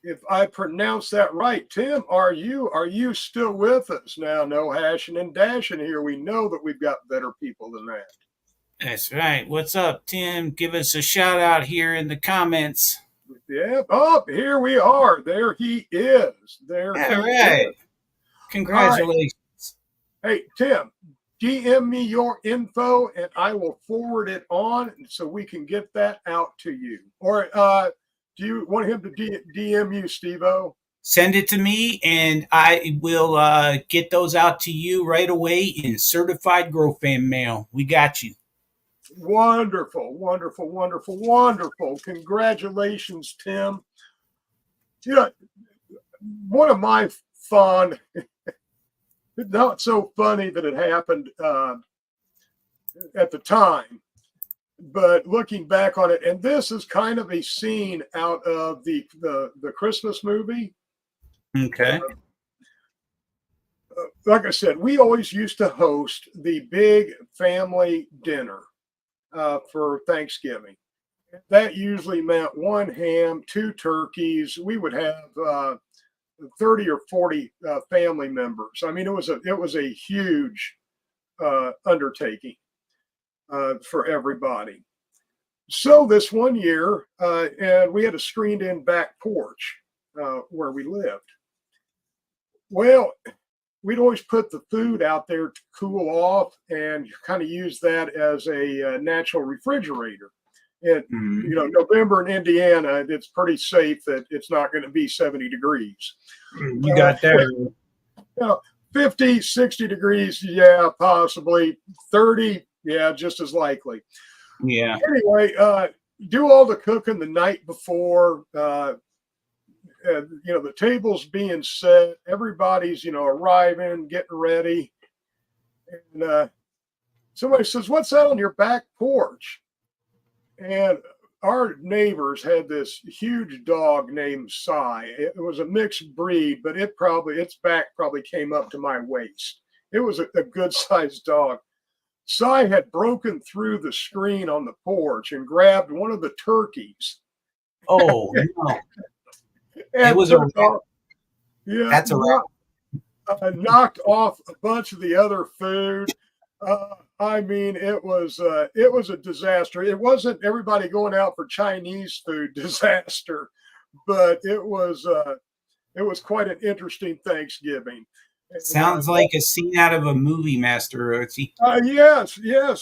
If I pronounce that right, Tim, are you still with us? Now, no hashing and dashing here. We know that we've got better people than that. That's right. What's up, Tim? Give us a shout out here in the comments. Yeah. Oh, here we are. There he is. There. All right. Congratulations. Right. Hey, Tim, DM me your info and I will forward it on so we can get that out to you. Or do you want him to DM you, Steve-O? Send it to me and I will get those out to you right away in certified Grow Fan mail. We got you. Wonderful. Congratulations, Tim. Yeah, one of my fond, not so funny that it happened at the time, but looking back on it, and this is kind of a scene out of the Christmas movie. Okay. Like I said, we always used to host the big family dinner for Thanksgiving. That usually meant one ham, 2 turkeys. We would have 30 or 40 family members. I mean, it was a huge undertaking for everybody. So this one year, and we had a screened-in back porch where we lived. Well, we'd always put the food out there to cool off and kind of use that as a natural refrigerator. And, November in Indiana, it's pretty safe that it's not going to be 70 degrees. You got that. 50, 60 degrees, yeah, possibly. 30, yeah, just as likely. Yeah. Anyway, do all the cooking the night before. The table's being set. Everybody's, arriving, getting ready. and somebody says, "What's that on your back porch?" And our neighbors had this huge dog named Cy. It was a mixed breed, but its back probably came up to my waist. It was a good sized dog. Cy had broken through the screen on the porch and grabbed one of the turkeys. Oh no, And it was a took off- yeah, that's a wrap. knocked off a bunch of the other food. I mean, it was a disaster. It wasn't everybody going out for Chinese food disaster, but it was quite an interesting Thanksgiving. Sounds like a scene out of a movie, Master Roachee. Yes,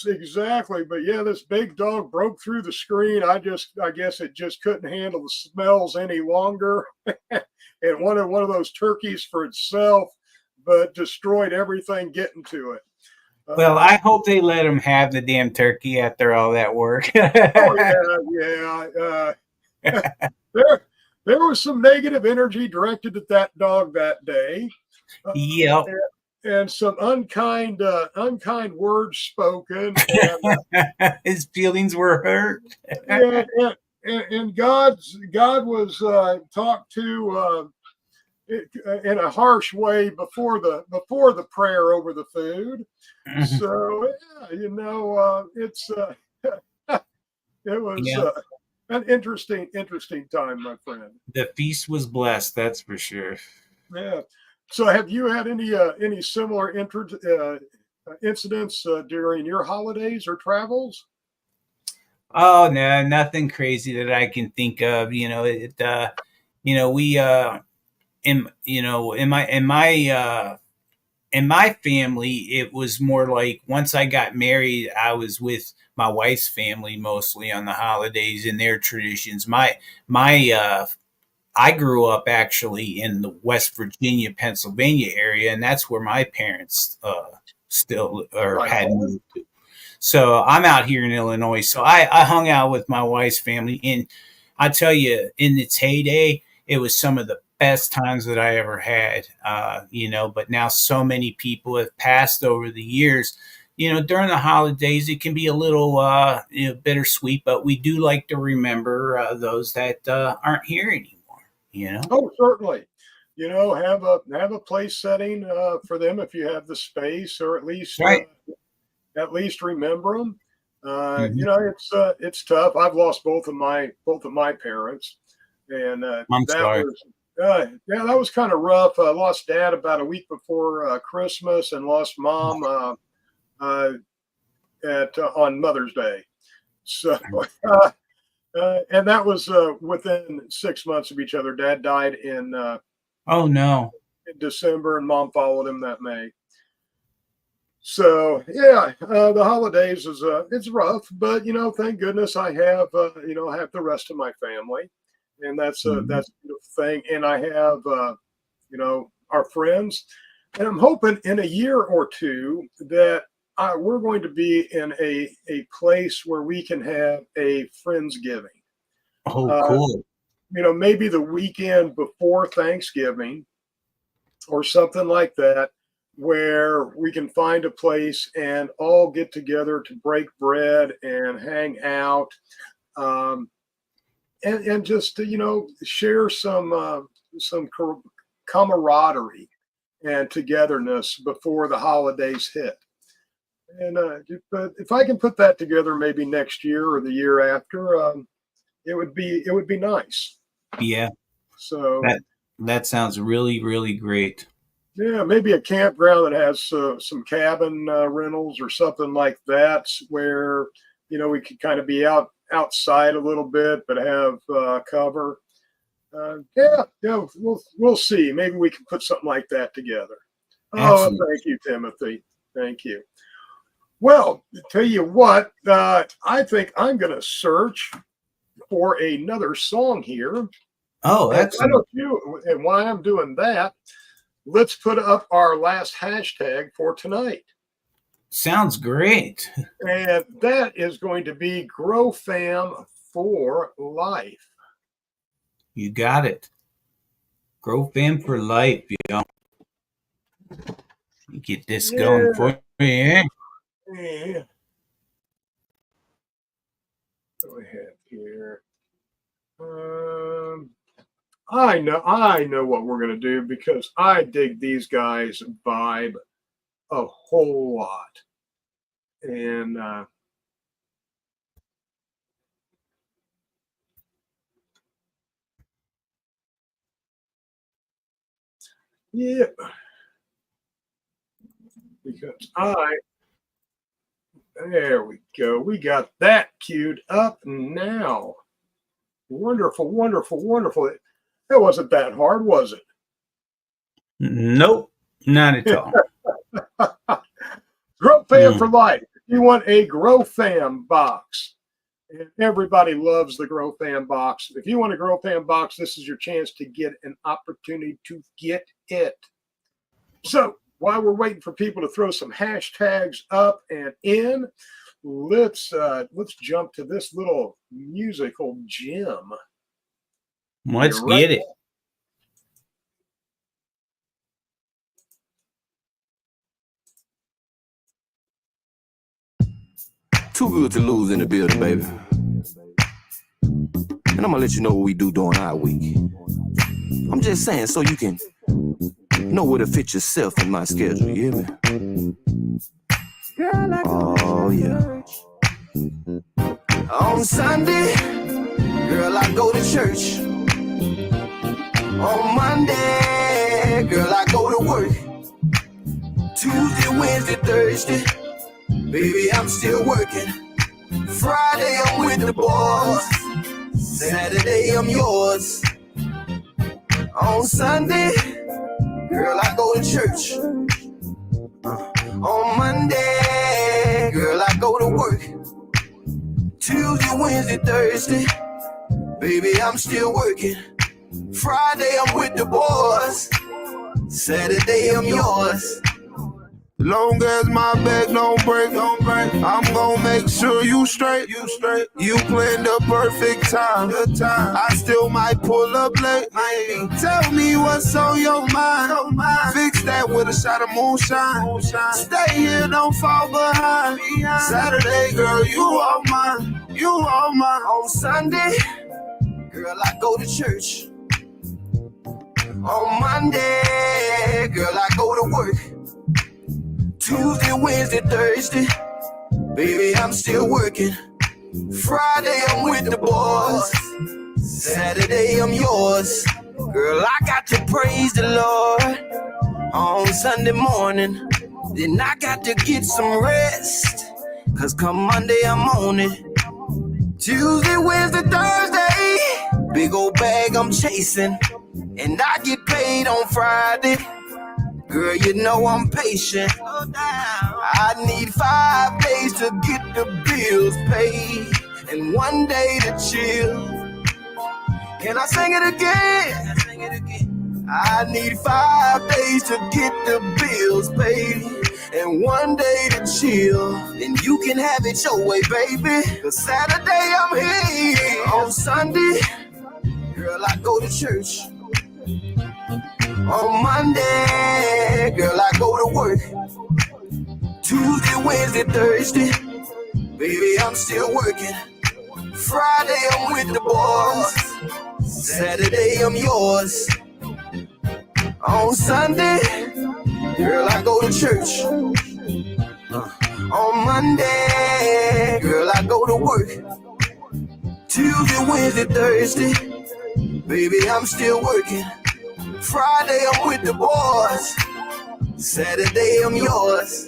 exactly. But yeah, this big dog broke through the screen. I guess it just couldn't handle the smells any longer. It wanted one of those turkeys for itself, but destroyed everything getting to it. Well, I hope they let him have the damn turkey after all that work. Oh yeah. There was some negative energy directed at that dog that day. Yep. And some unkind words spoken, and His feelings were hurt. and God was talked to in a harsh way before the prayer over the food. So yeah, it was an interesting time, my friend. The feast was blessed, that's for sure. Yeah. So, have you had any similar incidents during your holidays or travels? Oh no, nothing crazy that I can think of. We in my family, it was more like once I got married, I was with my wife's family mostly on the holidays and their traditions. My I grew up actually in the West Virginia, Pennsylvania area, and that's where my parents still or Right. had moved to. So I'm out here in Illinois. So I hung out with my wife's family, and I tell you, in its heyday, it was some of the best times that I ever had. But now so many people have passed over the years. During the holidays, it can be a little bittersweet, but we do like to remember those that aren't here anymore. Oh, certainly. Have a place setting for them if you have the space, or at least Right. At least remember them. Mhm. It's tough. I've lost both of my parents, and I'm sorry. that was kind of rough. I lost dad about a week before Christmas, and lost mom on Mother's Day. So, and that was within 6 months of each other. Dad died in Oh no. December, and mom followed him that May. So yeah, the holidays is it's rough, but thank goodness I have I have the rest of my family, and that's a Mhm. beautiful thing. And I have our friends, and I'm hoping in a year or two that we're going to be in a place where we can have a Friendsgiving. Oh, Uh, cool. Maybe the weekend before Thanksgiving or something like that, where we can find a place and all get together to break bread and hang out, um, and just to, share some camaraderie and togetherness before the holidays hit. And but if I can put that together, maybe next year or the year after, it would be nice. Yeah, So that sounds really, really great. yeah, maybe a campground that has some cabin rentals or something like that, where we could kind of be outside a little bit, but have cover. Yeah, we'll see. Maybe we can put something like that together. Oh, Excellent. thank you, Timothy. Thank you. Well, tell you what, I think I'm going to search for another song here. Oh, And that's why don't you? And while I'm doing that, let's put up our last hashtag for tonight. sounds great. And that is going to be Grow Fam for Life. You got it. Grow fam for life, Get this going Yeah. for you. Yeah. Yeah. What do we have here? I know what we're gonna do because I dig these guys' vibe a whole lot, and yeah, because there we go. We got that queued up now. Wonderful, wonderful, wonderful. That wasn't that hard, was it? Nope, not at all. Grow Fam for life. If you want a Grow Fam box, and everybody loves the Grow Fam box. If you want a Grow Fam box, this is your chance to get an opportunity to get it. So while we're waiting for people to throw some hashtags up and in, let's jump to this little musical gem. Let's get it. Too good to lose in the building, baby. And I'm gonna let you know what we do during our week. I'm just saying so you can know where to fit yourself in my schedule, you hear me? Oh, yeah. On Sunday, girl, I go to church. On Monday, girl, I go to work. Tuesday, Wednesday, Thursday, baby, I'm still working. Friday, I'm with the boys. Saturday, I'm yours. On Sunday, girl, I go to church. On Monday, girl, I go to work. Tuesday, Wednesday, Thursday, baby, I'm still working. Friday, I'm with the boys. Saturday, I'm yours. Long as my back don't break, I'm gonna make sure you straight. You planned the perfect time. I still might pull up late. Tell me what's on your mind. Fix that with a shot of moonshine. Stay here, don't fall behind. Saturday, girl, you all mine. On Sunday, girl, I go to church. On Monday, girl, I go to work. Tuesday, Wednesday, Thursday, baby, I'm still working. Friday, I'm with the boys. Saturday, I'm yours. Girl, I got to praise the Lord on Sunday morning. Then I got to get some rest, 'cause come Monday, I'm on it. Tuesday, Wednesday, Thursday, big old bag I'm chasing. And I get paid on Friday. Girl, you know I'm patient. I need 5 days to get the bills paid and 1 day to chill. Can I sing it again? I need 5 days to get the bills paid and 1 day to chill. And you can have it your way, baby. 'Cause Saturday I'm here. On Sunday, girl, I go to church. On Monday, girl, I go to work. Tuesday, Wednesday, Thursday, baby, I'm still working. Friday, I'm with the boys. Saturday, I'm yours. On Sunday, girl, I go to church. On Monday, girl, I go to work. Tuesday, Wednesday, Thursday, baby, I'm still working. Friday, I'm with the boys. Saturday, I'm yours.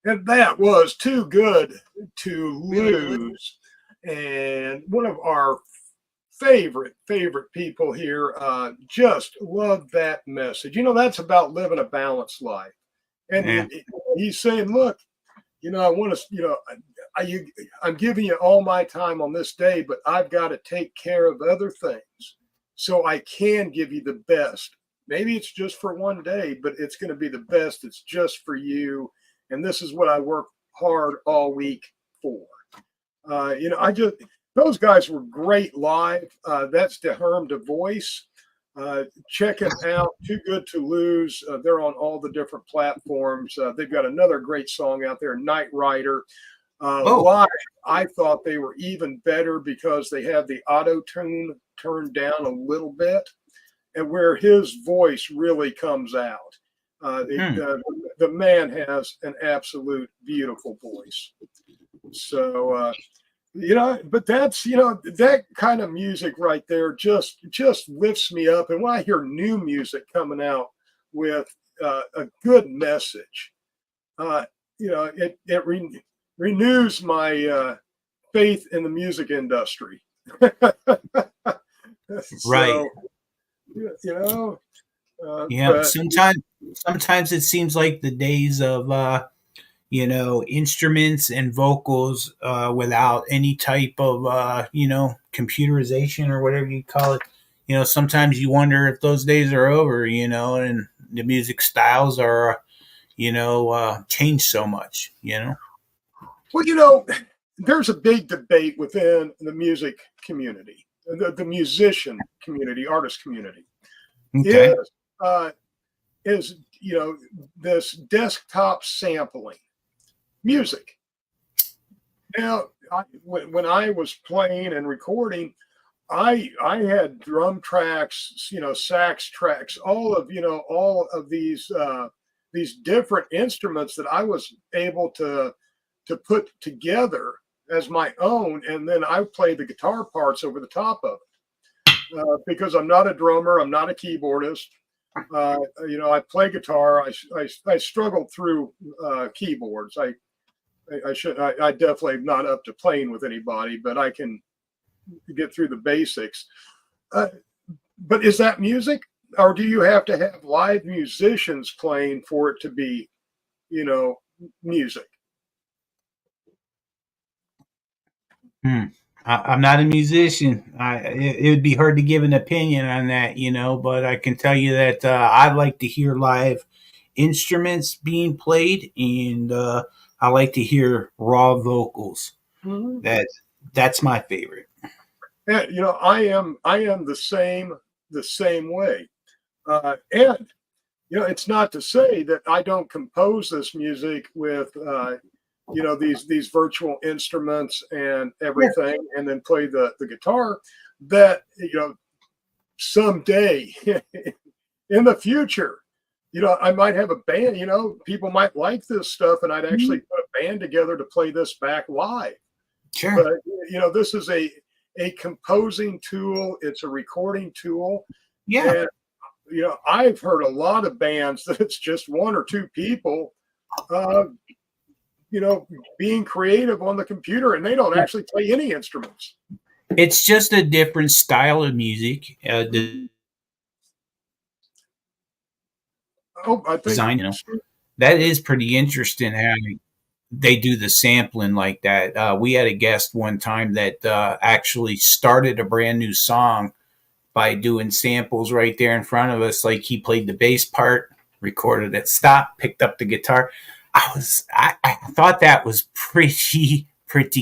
And that was Too Good to Lose. And one of our favorite people here just love that message. That's about living a balanced life. And Yeah. he's saying, look, I want to, I'm giving you all my time on this day, but I've got to take care of other things so I can give you the best. Maybe it's just for one day, but it's going to be the best. It's just for you. And this is what I work hard all week for. Those guys were great live. That's the Herm de Voice. Check them out. Too Good to Lose. They're on all the different platforms. They've got another great song out there, Night Rider. Live, I thought they were even better because they have the auto tune turned down a little bit, and where his voice really comes out. The man has an absolute beautiful voice. So, but that's, that kind of music right there just lifts me up. And when I hear new music coming out with a good message, it renews my faith in the music industry. Right. Yeah. Sometimes it seems like the days of instruments and vocals without any type of computerization or whatever you call it. Sometimes you wonder if those days are over. And the music styles are changed so much. Well, there's a big debate within the music community, the musician community, artist community. Okay. Is this desktop sampling music. Now, when I was playing and recording, I had drum tracks, sax tracks, all of these different instruments that I was able to put together as my own, and then I play the guitar parts over the top of it because I'm not a drummer, I'm not a keyboardist. I play guitar. I struggled through keyboards. I definitely am not up to playing with anybody, but I can get through the basics. But is that music, or do you have to have live musicians playing for it to be, music? I'm not a musician. It would be hard to give an opinion on that, but I can tell you that I like to hear live instruments being played, and I like to hear raw vocals. Mm-hmm. That's my favorite. Yeah, I am the same way. And it's not to say that I don't compose this music with these virtual instruments and everything, and then play the guitar. That someday in the future, I might have a band. People might like this stuff, and I'd actually put a band together to play this back live. Sure. But this is a composing tool. It's a recording tool. Yeah. And, I've heard a lot of bands that it's just one or two people, being creative on the computer, and they don't actually play any instruments. It's just a different style of music. I think design, that is pretty interesting how they do the sampling like that. We had a guest one time that actually started a brand new song by doing samples right there in front of us. Like, he played the bass part, recorded it, stopped, picked up the guitar. I thought that was pretty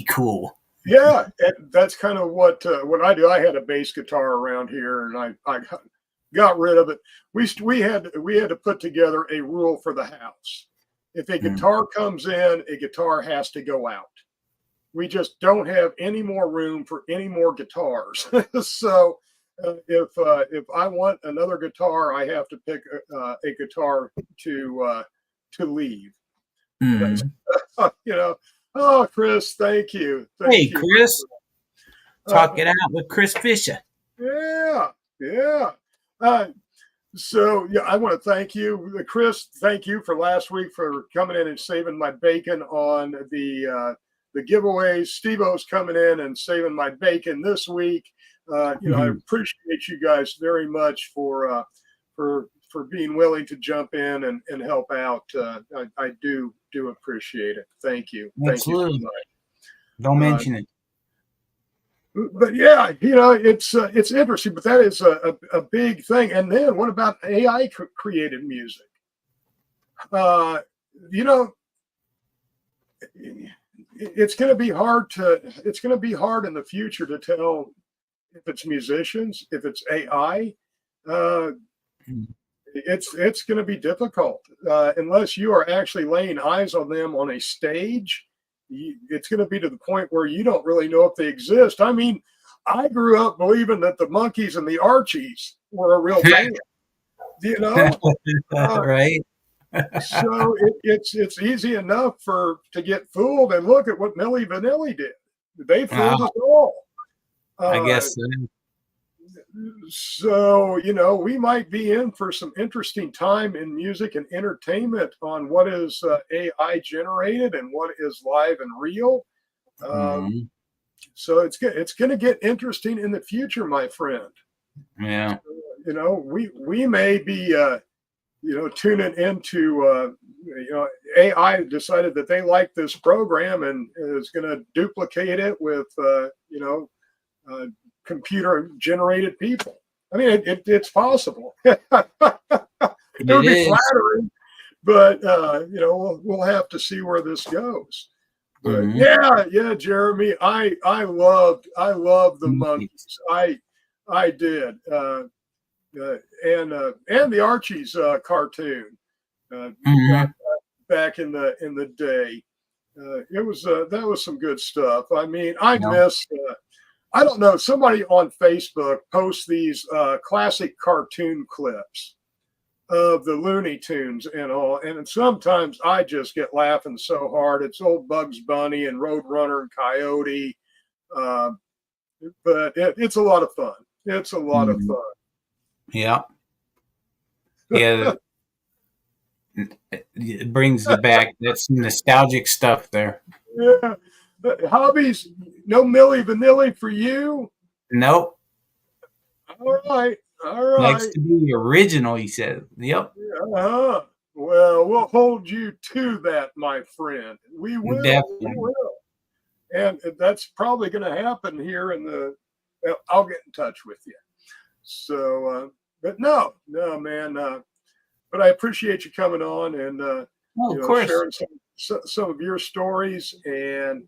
cool. Yeah, that's kind of what I do. I had a bass guitar around here, and I got rid of it. We had to put together a rule for the house. If a guitar comes in, a guitar has to go out. We just don't have any more room for any more guitars. So if I want another guitar, I have to pick a guitar to leave. Oh, Chris, thank you. Hey, Chris, talk it out with Chris Fisher. Yeah. So yeah, I want to thank you, Chris. Thank you for last week for coming in and saving my bacon on the giveaways. Steve-O's coming in and saving my bacon this week. I appreciate you guys very much for being willing to jump in and help out. I do appreciate it. Thank you. Thank you so Absolutely. much. Don't mention it. But yeah, it's interesting, but that is a big thing. And then what about AI created music? You know, it's going to be hard in the future to tell if it's musicians, if it's AI. It's going to be difficult unless you are actually laying eyes on them on a stage. It's going to be to the point where you don't really know if they exist. I mean, I grew up believing that the Monkees and the Archies were a real band, Right. So it's easy enough to get fooled. And look at what Milli Vanilli did; they fooled us all. I guess so. So, we might be in for some interesting time in music and entertainment on what is AI generated and what is live and real. So it's going to get interesting in the future, my friend. Yeah. We may be, tuning into, AI decided that they like this program and is going to duplicate it with, computer generated people. I mean, it's possible. It would be flattering, but we'll have to see where this goes. But yeah, Jeremy, I loved the Monkees. I did, and the Archies cartoon back in the day. That was some good stuff. I mean, I miss. I don't know. Somebody on Facebook posts these classic cartoon clips of the Looney Tunes and all, and sometimes I just get laughing so hard. It's old Bugs Bunny and Roadrunner and Coyote, but it's a lot of fun. It's a lot of fun. Yeah. Yeah. It brings it back. That's nostalgic stuff there. Yeah. Hobbies, no Milli Vanilli for you? Nope. All right. Likes to be original, he said. Yep. Well, we'll hold you to that, my friend. We will. Definitely. We will. And that's probably going to happen here I'll get in touch with you. So, but no, man. But I appreciate you coming on and of course, sharing some of your stories, and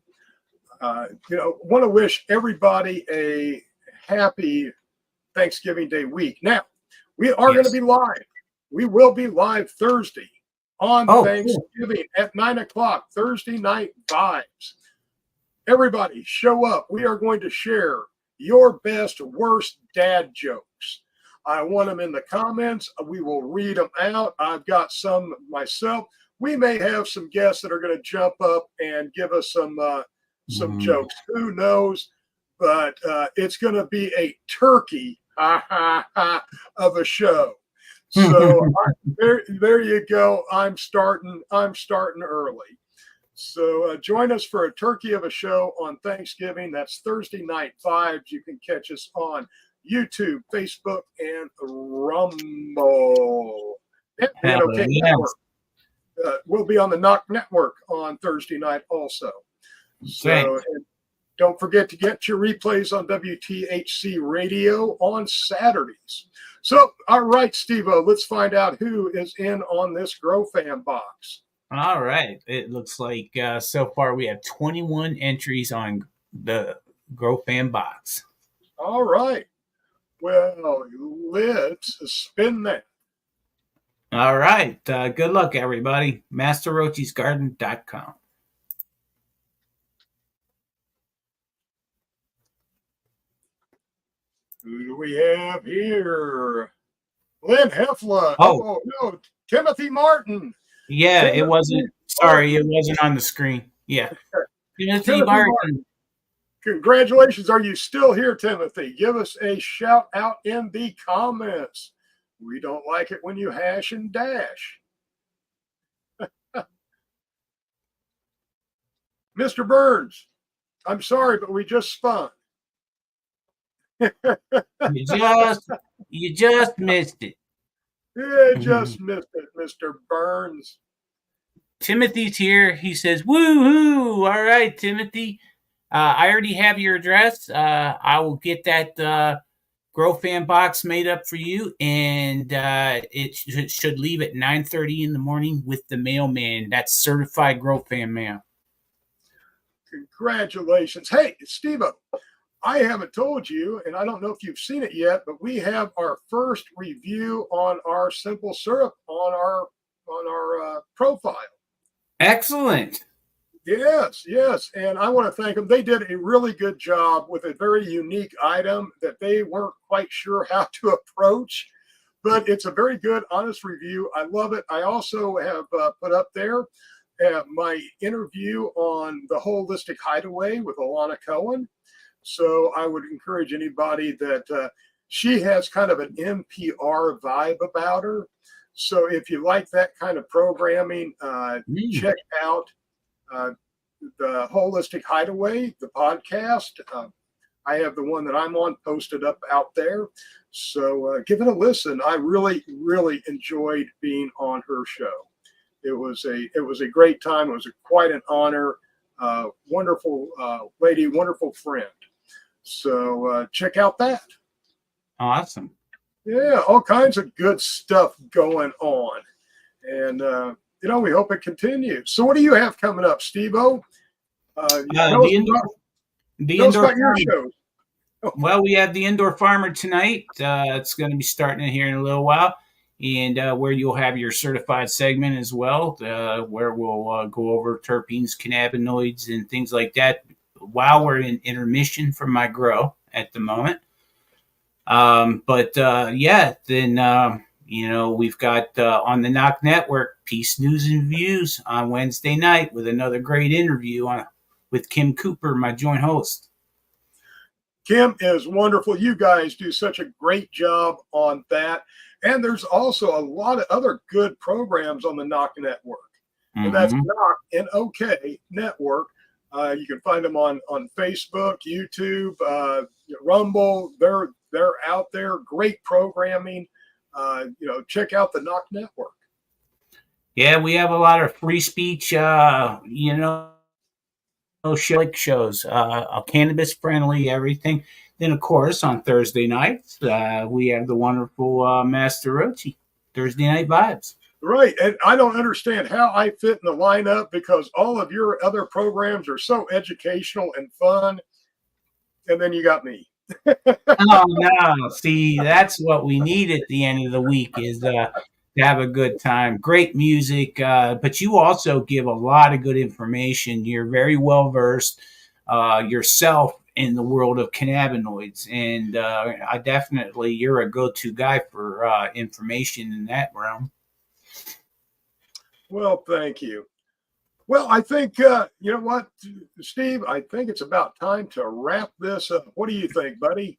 want to wish everybody a happy Thanksgiving Day week. Now, we are going to be live. We will be live Thursday on Thanksgiving at 9:00, Thursday Night Vibes. Everybody show up. We are going to share your best, worst dad jokes. I want them in the comments. We will read them out. I've got some myself. We may have some guests that are going to jump up and give us some jokes. Who knows? But it's going to be a turkey of a show. So there you go. I'm starting early. So join us for a turkey of a show on Thanksgiving. That's Thursday Night Vibes. You can catch us on YouTube, Facebook, and Rumble. And OK Network. We'll be on the Knock Network on Thursday night also. So and don't forget to get your replays on WTHC Radio on Saturdays. So, all right, Steve-O, let's find out who is in on this Grow Fam box. All right. It looks like so far we have 21 entries on the Grow Fam box. All right. Well, let's spin that. All right. Good luck, everybody. MasterRoachee'sGarden.com. Who do we have here? Lynn Hefla. Oh, no. Timothy Martin. Yeah, Timothy it wasn't. Sorry, it wasn't on the screen. Yeah. Timothy Martin. Congratulations. Are you still here, Timothy? Give us a shout out in the comments. We don't like it when you hash and dash. Mr. Burns, I'm sorry, but we just spun. You just missed it. Yeah, just missed it, Mr. Burns. Timothy's here. He says, "Woo-hoo! All right, Timothy. I already have your address. I will get that Grow Fan box made up for you, and it should leave at 9:30 in the morning with the mailman. That's certified Grow Fan mail." Congratulations. Hey, Steve-O, I haven't told you, and I don't know if you've seen it yet, but we have our first review on our simple syrup on our profile. Excellent. Yes, yes. And I want to thank them. They did a really good job with a very unique item that they weren't quite sure how to approach, but it's a very good, honest review. I love it. I also have put up there my interview on the Holistic Hideaway with Alana Cohen. So I would encourage anybody that she has kind of an NPR vibe about her. So if you like that kind of programming, check out the Holistic Hideaway, the podcast. I have the one that I'm on posted up out there. So give it a listen. I really, really enjoyed being on her show. It was a great time. It was quite an honor. Wonderful lady, wonderful friend. So check out that. Awesome. Yeah, all kinds of good stuff going on. And, we hope it continues. So what do you have coming up, Steve-O? Tell us about your shows. Well, we have the Indoor Farmer tonight. It's going to be starting here in a little while. And where you'll have your certified segment as well, where we'll go over terpenes, cannabinoids, and things like that while we're in intermission from my grow at the moment. Then we've got on the Knock Network, Peace News and Views on Wednesday night with another great interview with Kim Cooper, my joint host. Kim is wonderful. You guys do such a great job on that. And there's also a lot of other good programs on the Knock Network. Mm-hmm. And that's Knock, N-O-K, Network. You can find them on Facebook, YouTube, Rumble. They're out there. Great programming. Check out the Knock Network. Yeah, we have a lot of free speech, shows, cannabis friendly, everything. Then, of course, on Thursday nights, we have the wonderful Master Roachee, Thursday Night Vibes. Right. And I don't understand how I fit in the lineup because all of your other programs are so educational and fun. And then you got me. Oh, no. See, that's what we need at the end of the week is to have a good time. Great music. But you also give a lot of good information. You're very well versed yourself in the world of cannabinoids. And you're a go-to guy for information in that realm. Well, thank you. Well, I think, you know what, Steve, I think it's about time to wrap this up. What do you think, buddy?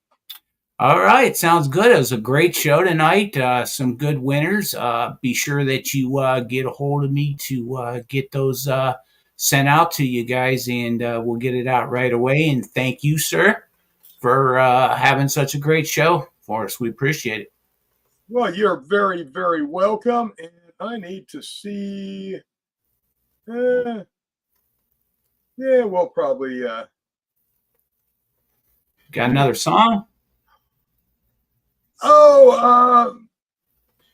All right. Sounds good. It was a great show tonight. Some good winners. Be sure that you get a hold of me to get those sent out to you guys, and we'll get it out right away. And thank you, sir, for having such a great show for us. We appreciate it. Well, you're very, very welcome. And I need to see. We'll probably. Got another song?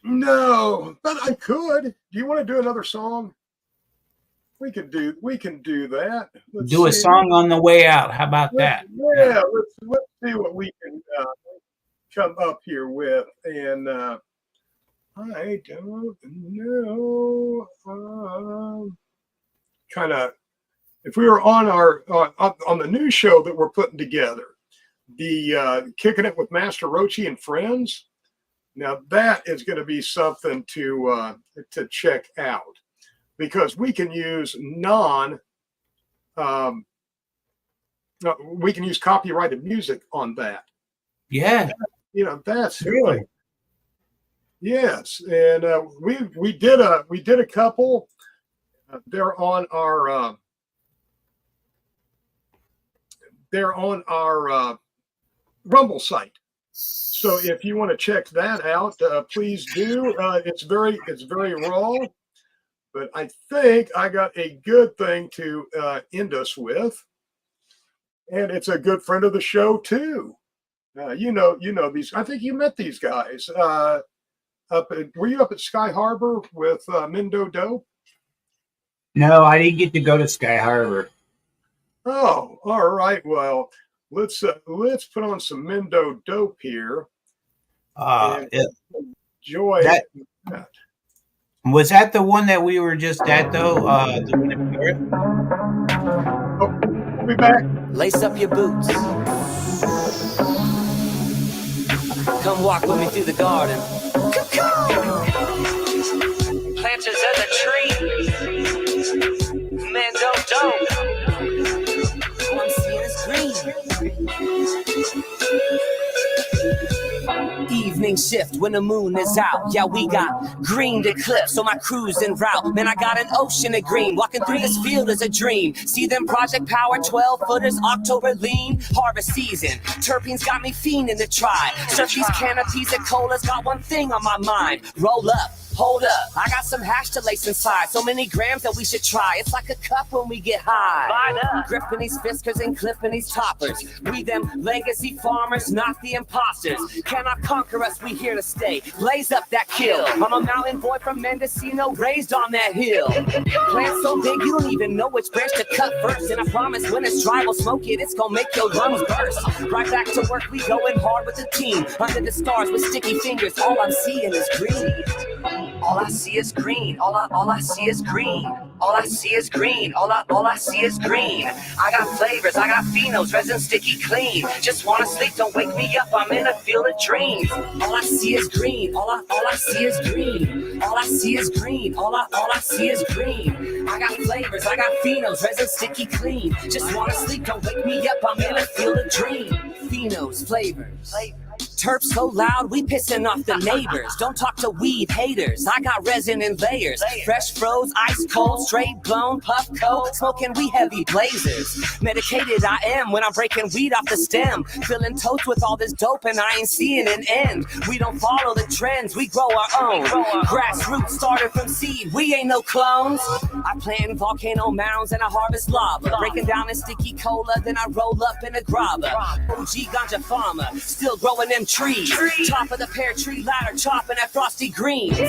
No, but I could. Do you want to do another song? We can do that. Let's do a song on the way out. How about that? Yeah, let's see what we can come up here with. And I don't know. Kind of, if we were on our on the new show that we're putting together, the Kicking It with Master Roachee and Friends. Now that is going to be something to check out because we can use we can use copyrighted music on that. Yeah, that's really. Yes, and we did a couple. They're on our Rumble site. So if you want to check that out, please do. It's very raw, but I think I got a good thing to end us with, and it's a good friend of the show too. You know these. I think you met these guys. Were you up at Sky Harbor with Mindo Dope? No, I didn't get to go to Sky Harbor. Oh, all right. Well, let's put on some Mindo Dope here. Enjoy that. that. Was that the one that we were just at though? The one in Paris? Oh, we'll be back. Lace up your boots. Come walk with me through the garden. Planters of the tree. Man, dope. All I'm seeing is green. Evening shift when the moon is out. Yeah, we got green to cliff, so my crew's en route. Man, I got an ocean of green. Walking through this field is a dream. See them Project Power 12-footers, October lean. Harvest season, terpenes got me fiending to try. Surf these canopies of colas, got one thing on my mind. Roll up. Hold up, I got some hash to lace inside. So many grams that we should try. It's like a cup when we get high. Gripping these fiskers and clipping these toppers. We them legacy farmers, not the imposters. Cannot conquer us, we here to stay. Blaze up that kill. I'm a mountain boy from Mendocino, raised on that hill. Plant so big you don't even know which branch to cut first. And I promise when it's dry, we'll smoke it. It's gonna make your lungs burst. Right back to work, we going hard with the team. Under the stars with sticky fingers, all I'm seeing is green. All I see is green. All I see is green. All I see is green. All I see is green. I got flavors. I got phenos. Resin sticky clean. Just wanna sleep. Don't wake me up. I'm in a field of dreams. All I see is green. All I see is green. All I see is green. All I see is green. I got flavors. I got phenos. Resin sticky clean. Just wanna sleep. Don't wake me up. I'm in a field of dreams. Phenos, flavors. Terps so loud, we pissing off the neighbors. Don't talk to weed haters. I got resin in layers. Fresh froze, ice cold, straight blown, puff cold. Smoking we heavy blazers. Medicated I am when I'm breaking weed off the stem. Filling totes with all this dope and I ain't seeing an end. We don't follow the trends, we grow our own. Grassroots started from seed, we ain't no clones. I plant in volcano mounds and I harvest lava. Breaking down in sticky cola, then I roll up in a grabba. OG ganja farmer, still growing them trees. Top of the pear tree ladder, chopping at frosty greens.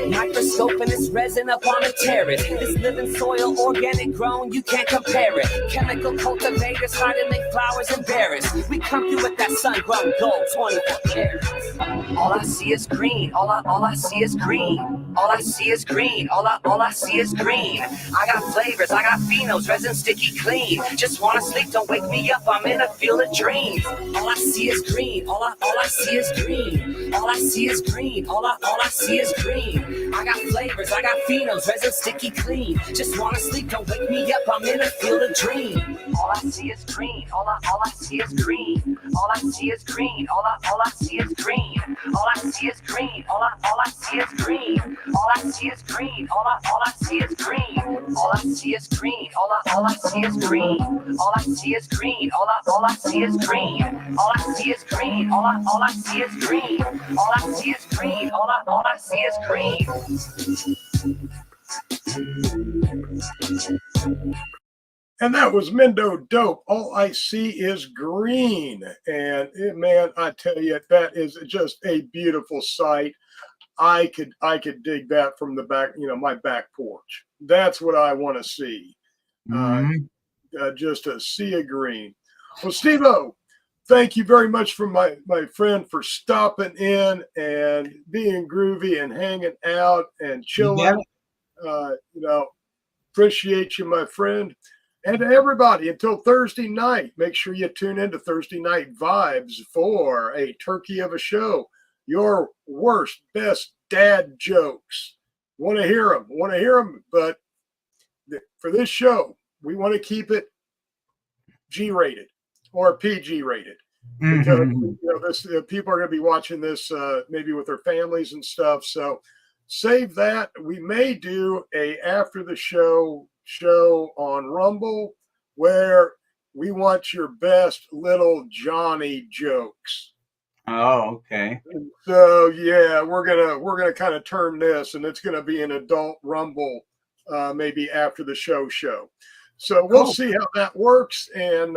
Microscoping this resin up on a terrace. This living soil, organic grown, you can't compare it. Chemical cultivators hiding their flowers and berries. We come through with that sun-grown gold, 24 carats. All I see is green. All I see is green. All I see is green. All I see is green. I got flavors. I got phenos, resin sticky clean. Just wanna sleep. Don't wake me up. I'm in a field of dreams. All I see is green. All I see is green. All I see is green. All I see is green. I got flavors. I got phenos, resin sticky clean. Just wanna sleep. Don't wake me up. I'm in a field of dreams. All I see is green. All I see is green. All I see is green. All I see is green. All I see is green. All I see is green. All I see is green. All I see is green. All I see is green. All I see is green. All I see is green. All I see is green. All I see is green. All I see is green. All I see is green. All I see is green. And that was Mindo Dope. All I see is green. And man, I tell you, that is just a beautiful sight. I could dig that from the back, my back porch. That's what I want to see. Just a sea of green. Well, Steve-O, thank you very much for my friend for stopping in and being groovy and hanging out and chilling. Appreciate you, my friend. And to everybody, until Thursday night, make sure you tune in to Thursday Night Vibes for a turkey of a show. Your worst, best dad jokes. Want to hear them. But for this show, we want to keep it G-rated or PG-rated. because Mhm. this people are going to be watching this maybe with their families and stuff. So save that. We may do a after the show on Rumble where we want your best little Johnny jokes. Oh, okay. So yeah, we're gonna kind of turn this, and it's gonna be an adult Rumble, maybe after the show. So we'll Cool. see how that works, and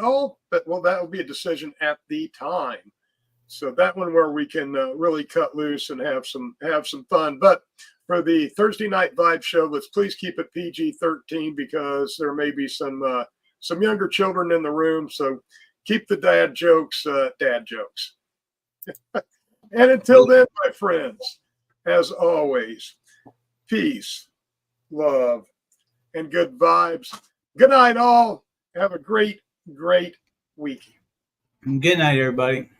all. But well, that will be a decision at the time. So that one where we can really cut loose and have some fun. But for the Thursday night vibe show, let's please keep it PG-13 because there may be some younger children in the room. So keep the dad jokes. And until then, my friends, as always, peace, love, and good vibes. Good night, all. Have a great week. Good night, everybody.